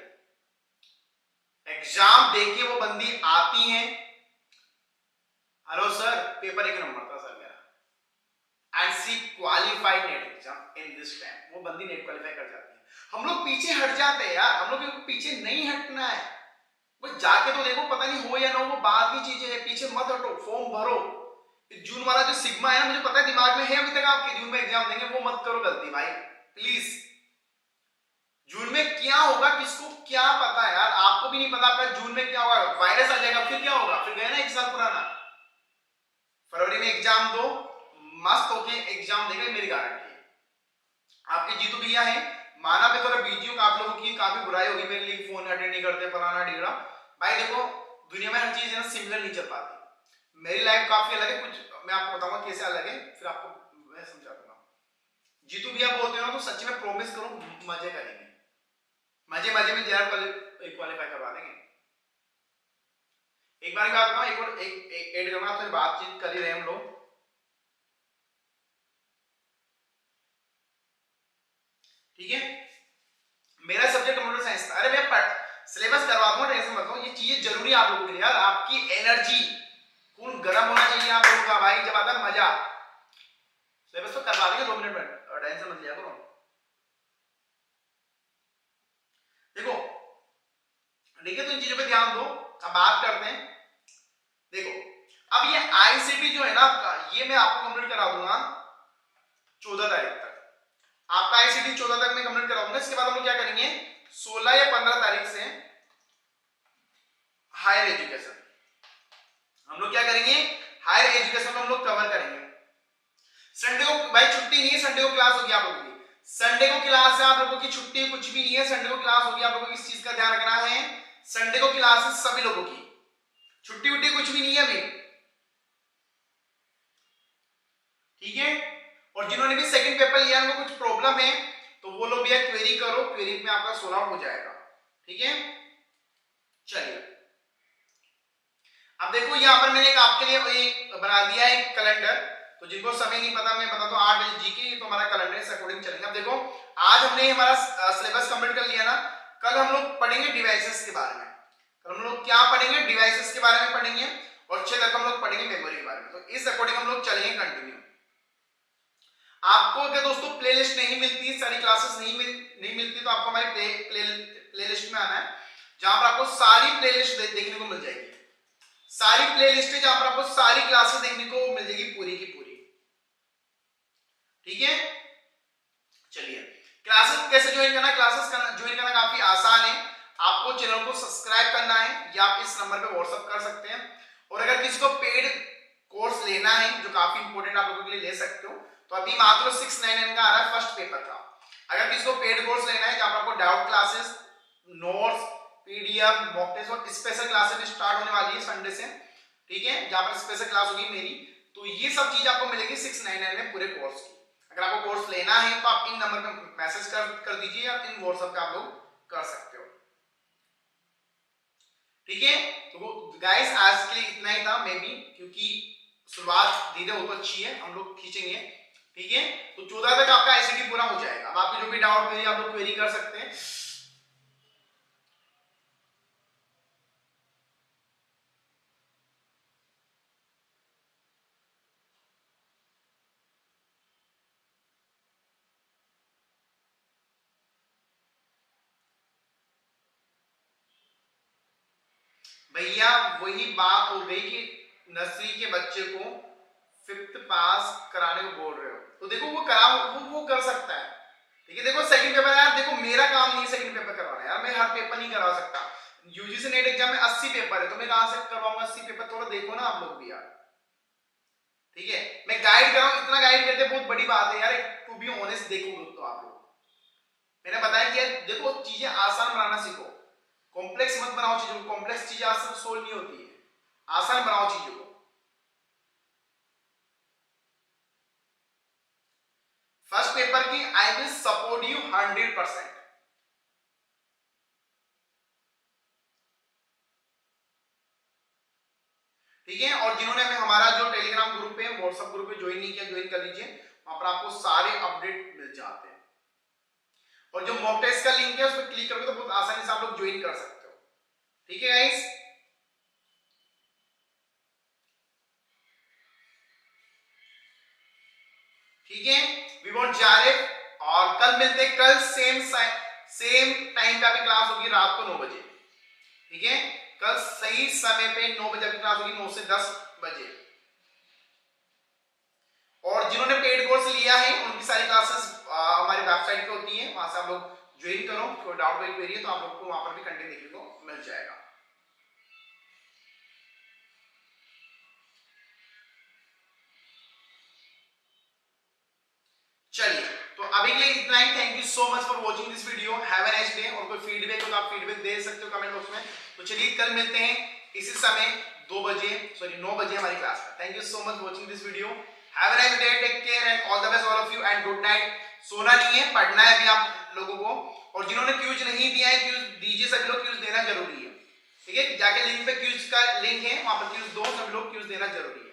एग्जाम देके वो बंदी आती है, हेलो सर पेपर 1 नंबर था सर मेरा, and she qualified NET exam in this time, वो बंदी नेट क्वालिफाई कर जाती है। हम लोग पीछे हट जाते हैं यार, हम लोग को पीछे नहीं हटना है, वो जाके तो देखो, पता नहीं हो या ना हो वो बाद की चीजें है, पीछे मत हटो, फॉर्म भरो। जून वाला जो सिग्मा है ना, मुझे पता है दिमाग में है अभी तक आपके, जून में एग्जाम देंगे, वो मत करो गलती भाई प्लीज। जून में क्या होगा किसको क्या पता है यार, आपको भी नहीं पता आपका जून में क्या होगा, वायरस आ जाएगा फिर क्या होगा, फिर गया ना 1 साल पुराना। फरवरी में एग्जाम दो, मस्त होके एग्जाम देगा, मेरी गारंटी है। आपके जीतू भैया है, माना पे थोड़ा बिजी हूं, आप लोगों की काफी बुराई होगी मेरे लिए, फोन अटेंड नहीं करते फलाना ढीगड़ा। भाई देखो दुनिया में हर चीज है ना सिमिलर नहीं चल पाती, मेरी लाइफ काफी अलग है, कुछ मैं आपको बताऊंगा कैसे अलग है, फिर आपको मैं समझा दूंगा। जीतू भैया बोलते हो ना तो सच्ची में प्रॉमिस करो मजे करेंगे, मजे में जेआरएफ क्वालिफाई करवा देंगे। एक बार की बात बताऊं, एक और एक ऐड करूंगा, फिर बातचीत कर ही रहे हम लोग, ठीक है। मेरा सब्जेक्ट कंप्यूटर साइंस था, अरे मैं सिलेबस करवा दूंगा, टेंशन मत लो, ये चीजें जरूरी है आप लोगों के लिए यार, आपकी एनर्जी खून गर्म होना चाहिए आप लोगों का भाई, जब आता है मजा। सिलेबस तो करवा देंगे 2 मिनट में, टेंशन मत लिया करो। देखो देखिए तो इन चीजों पे ध्यान दो। अब बात करते हैं, देखो अब ये आईसीटी जो है ना आपका, ये मैं आपको कंप्लीट करा दूंगा 14 तारीख तक, आपका आईसीटी 14 तक मैं कंप्लीट कराऊंगा। इसके बाद हम लोग क्या करेंगे, 16 या 15 तारीख से हायर एजुकेशन, हम लोग क्या करेंगे, हायर एजुकेशन को हम लोग कवर करेंगे। संडे को भाई छुट्टी नहीं है, संडे को क्लास होगी आप लोगों की, संडे को क्लास है आप लोगों की, छुट्टी कुछ भी नहीं है, संडे को क्लास होगी आप लोगों को, इस चीज का ध्यान रखना है। संडे को क्लास है सभी लोगों की, छुट्टी वुट्टी कुछ भी नहीं है अभी, ठीक है। और जिन्होंने भी सेकंड पेपर लिया उनको कुछ प्रॉब्लम है तो वो लोग भी क्वेरी करो, क्वेरी में आपका सोल्व हो जाएगा, ठीक है। चलिए अब देखो यहाँ पर मैंने एक आपके लिए बना दिया है एक कैलेंडर, तो जिनको समय नहीं पता मैं बता दूं 8 बजे जीके, तो हमारा कैलेंडर इस अकॉर्डिंग चलेगा। अब देखो आज हमने हमारा सिलेबस कंप्लीट कर लिया ना, कल हम लोग पढ़ेंगे डिवाइसेस के बारे में। कल हम लोग क्या पढ़ेंगे, डिवाइसेस के बारे में पढ़ेंगे, और 6 तक हम लोग पढ़ेंगे मेमोरी के बारे में। तो इस अकॉर्डिंग हम लोग चलेंगे कंटिन्यू। आपको अगर दोस्तों प्लेलिस्ट नहीं मिलती, सारी क्लासेस नहीं मिलती, तो आपको हमारी प्लेलिस्ट में आना है, जहां पर आपको सारी प्लेलिस्ट देखने को मिल जाएगी। सारी प्लेलिस्ट है जहां पर आपको सारी क्लासेस देखने को मिल जाएगी पूरी की पूरी। ठीक है, चलिए क्लासेस कैसे ज्वाइन करना है। क्लासेस ज्वाइन करना काफी आसान है। आपको चैनल को सब्सक्राइब करना है, या आप इस नंबर पे व्हाट्सएप कर सकते हैं। और अगर किसी को पेड कोर्स लेना है, जो काफी इंपॉर्टेंट आप लोगों के लिए ले सकते हो, तो अभी मात्र 699 का आ रहा है फर्स्ट पेपर का। अगर किसी को पेड कोर्स लेना है, जहां पर आपको doubt classes, notes, PDF, mock test और स्पेशल क्लासेस स्टार्ट होने वाली है संडे से, ठीक है, जहां पर स्पेशल क्लास होगी मेरी, तो ये सब चीज आपको मिलेगी 699 में पूरे कोर्स की। अगर आपको कोर्स लेना है तो आप इन नंबर पे मैसेज कर दीजिए, या इन व्हाट्सएप पे आप लोग कर सकते हो। ठीक है, तो गाइस आज के लिए इतना ही था, मे बी क्योंकि शुरुआत धीरे हो तो अच्छी है, हम लोग खींचेंगे। ठीक है, तो 14 तक आपका आईसीटी पूरा हो जाएगा। अब आपको जो भी डाउट है आप लोग क्वेरी कर सकते हैं। भैया वही बात हो गई कि नर्सरी के बच्चे को 5th पास कराने को बोल रहे हो, तो देखो वो कर सकता है। ठीक है, देखो सेकंड पेपर यार, देखो मेरा काम नहीं है सेकंड पेपर करवाना यार, मैं हर पेपर नहीं करवा सकता। यूजीसी नेट एग्जाम में 80 पेपर है, तो मैं कहां से करवाऊंगा 80 पेपर, थोड़ा देखो ना आप लोग भी यार। ठीक है, मैं गाइड कर रहा हूं, इतना गाइड करते बहुत बड़ी बात है यार, टू बी ऑनेस्ट। देखो तो आप लोग, मैंने बताया कि यार देखो चीजें आसान बनाना सीखो, कॉम्प्लेक्स मत बनाओ चीजों को। कॉम्प्लेक्स चीजें आसान सोल्व नहीं होती है, आसान बनाओ चीजों को। फर्स्ट पेपर की आई विल सपोर्ट यू 100%। ठीक है, और जिन्होंने हमारा जो टेलीग्राम ग्रुप है, व्हाट्सएप ग्रुप पे ज्वाइन नहीं किया, ज्वाइन कर लीजिए, वहां पर आपको सारे अपडेट मिल जाते हैं। और जो मॉक टेस्ट का लिंक है उस पर क्लिक करोगे तो बहुत आसानी से आप लोग ज्वाइन कर सकते हो। ठीक है गाइस, ठीक है, वी वांट जारिफ। और कल मिलते हैं, कल सेम टाइम पे आपकी क्लास होगी रात को 9 बजे। ठीक है, कल सही समय पे 9 बजे आपकी क्लास होगी, 9 से 10 बजे। और जिन्होंने पेड कोर्स लिया है उनकी सारी क्लासेस हमारी वेबसाइट पे होती है, वहां से आप लोग ज्वाइन करो। कोई डाउट कोई क्वेरी है तो आप लोग को वहां पर भी कंटेंट देखने को मिल जाएगा। चलिए, तो अभी के लिए इतना ही। Thank you so much for watching this video, have a nice day. और कोई फीडबैक हो तो आप फीडबैक दे सकते हो कमेंट बॉक्स में। तो चलिए कल मिलते हैं इसी समय 9 बजे हमारी क्लास में। Thank you so much watching this video, have a nice day, take care and all the best all of you and good night. सोना नहीं है, पढ़ना है अभी आप लोगों को। और जिन्होंने क्यूज नहीं दिया है, क्यूज दीजिए, सभी लोग क्यूज देना जरूरी है। ठीक है, जाके लिंक पे क्यूज का लिंक है, वहां पर क्यूज दो, सभी लोग क्यूज देना जरूरी है।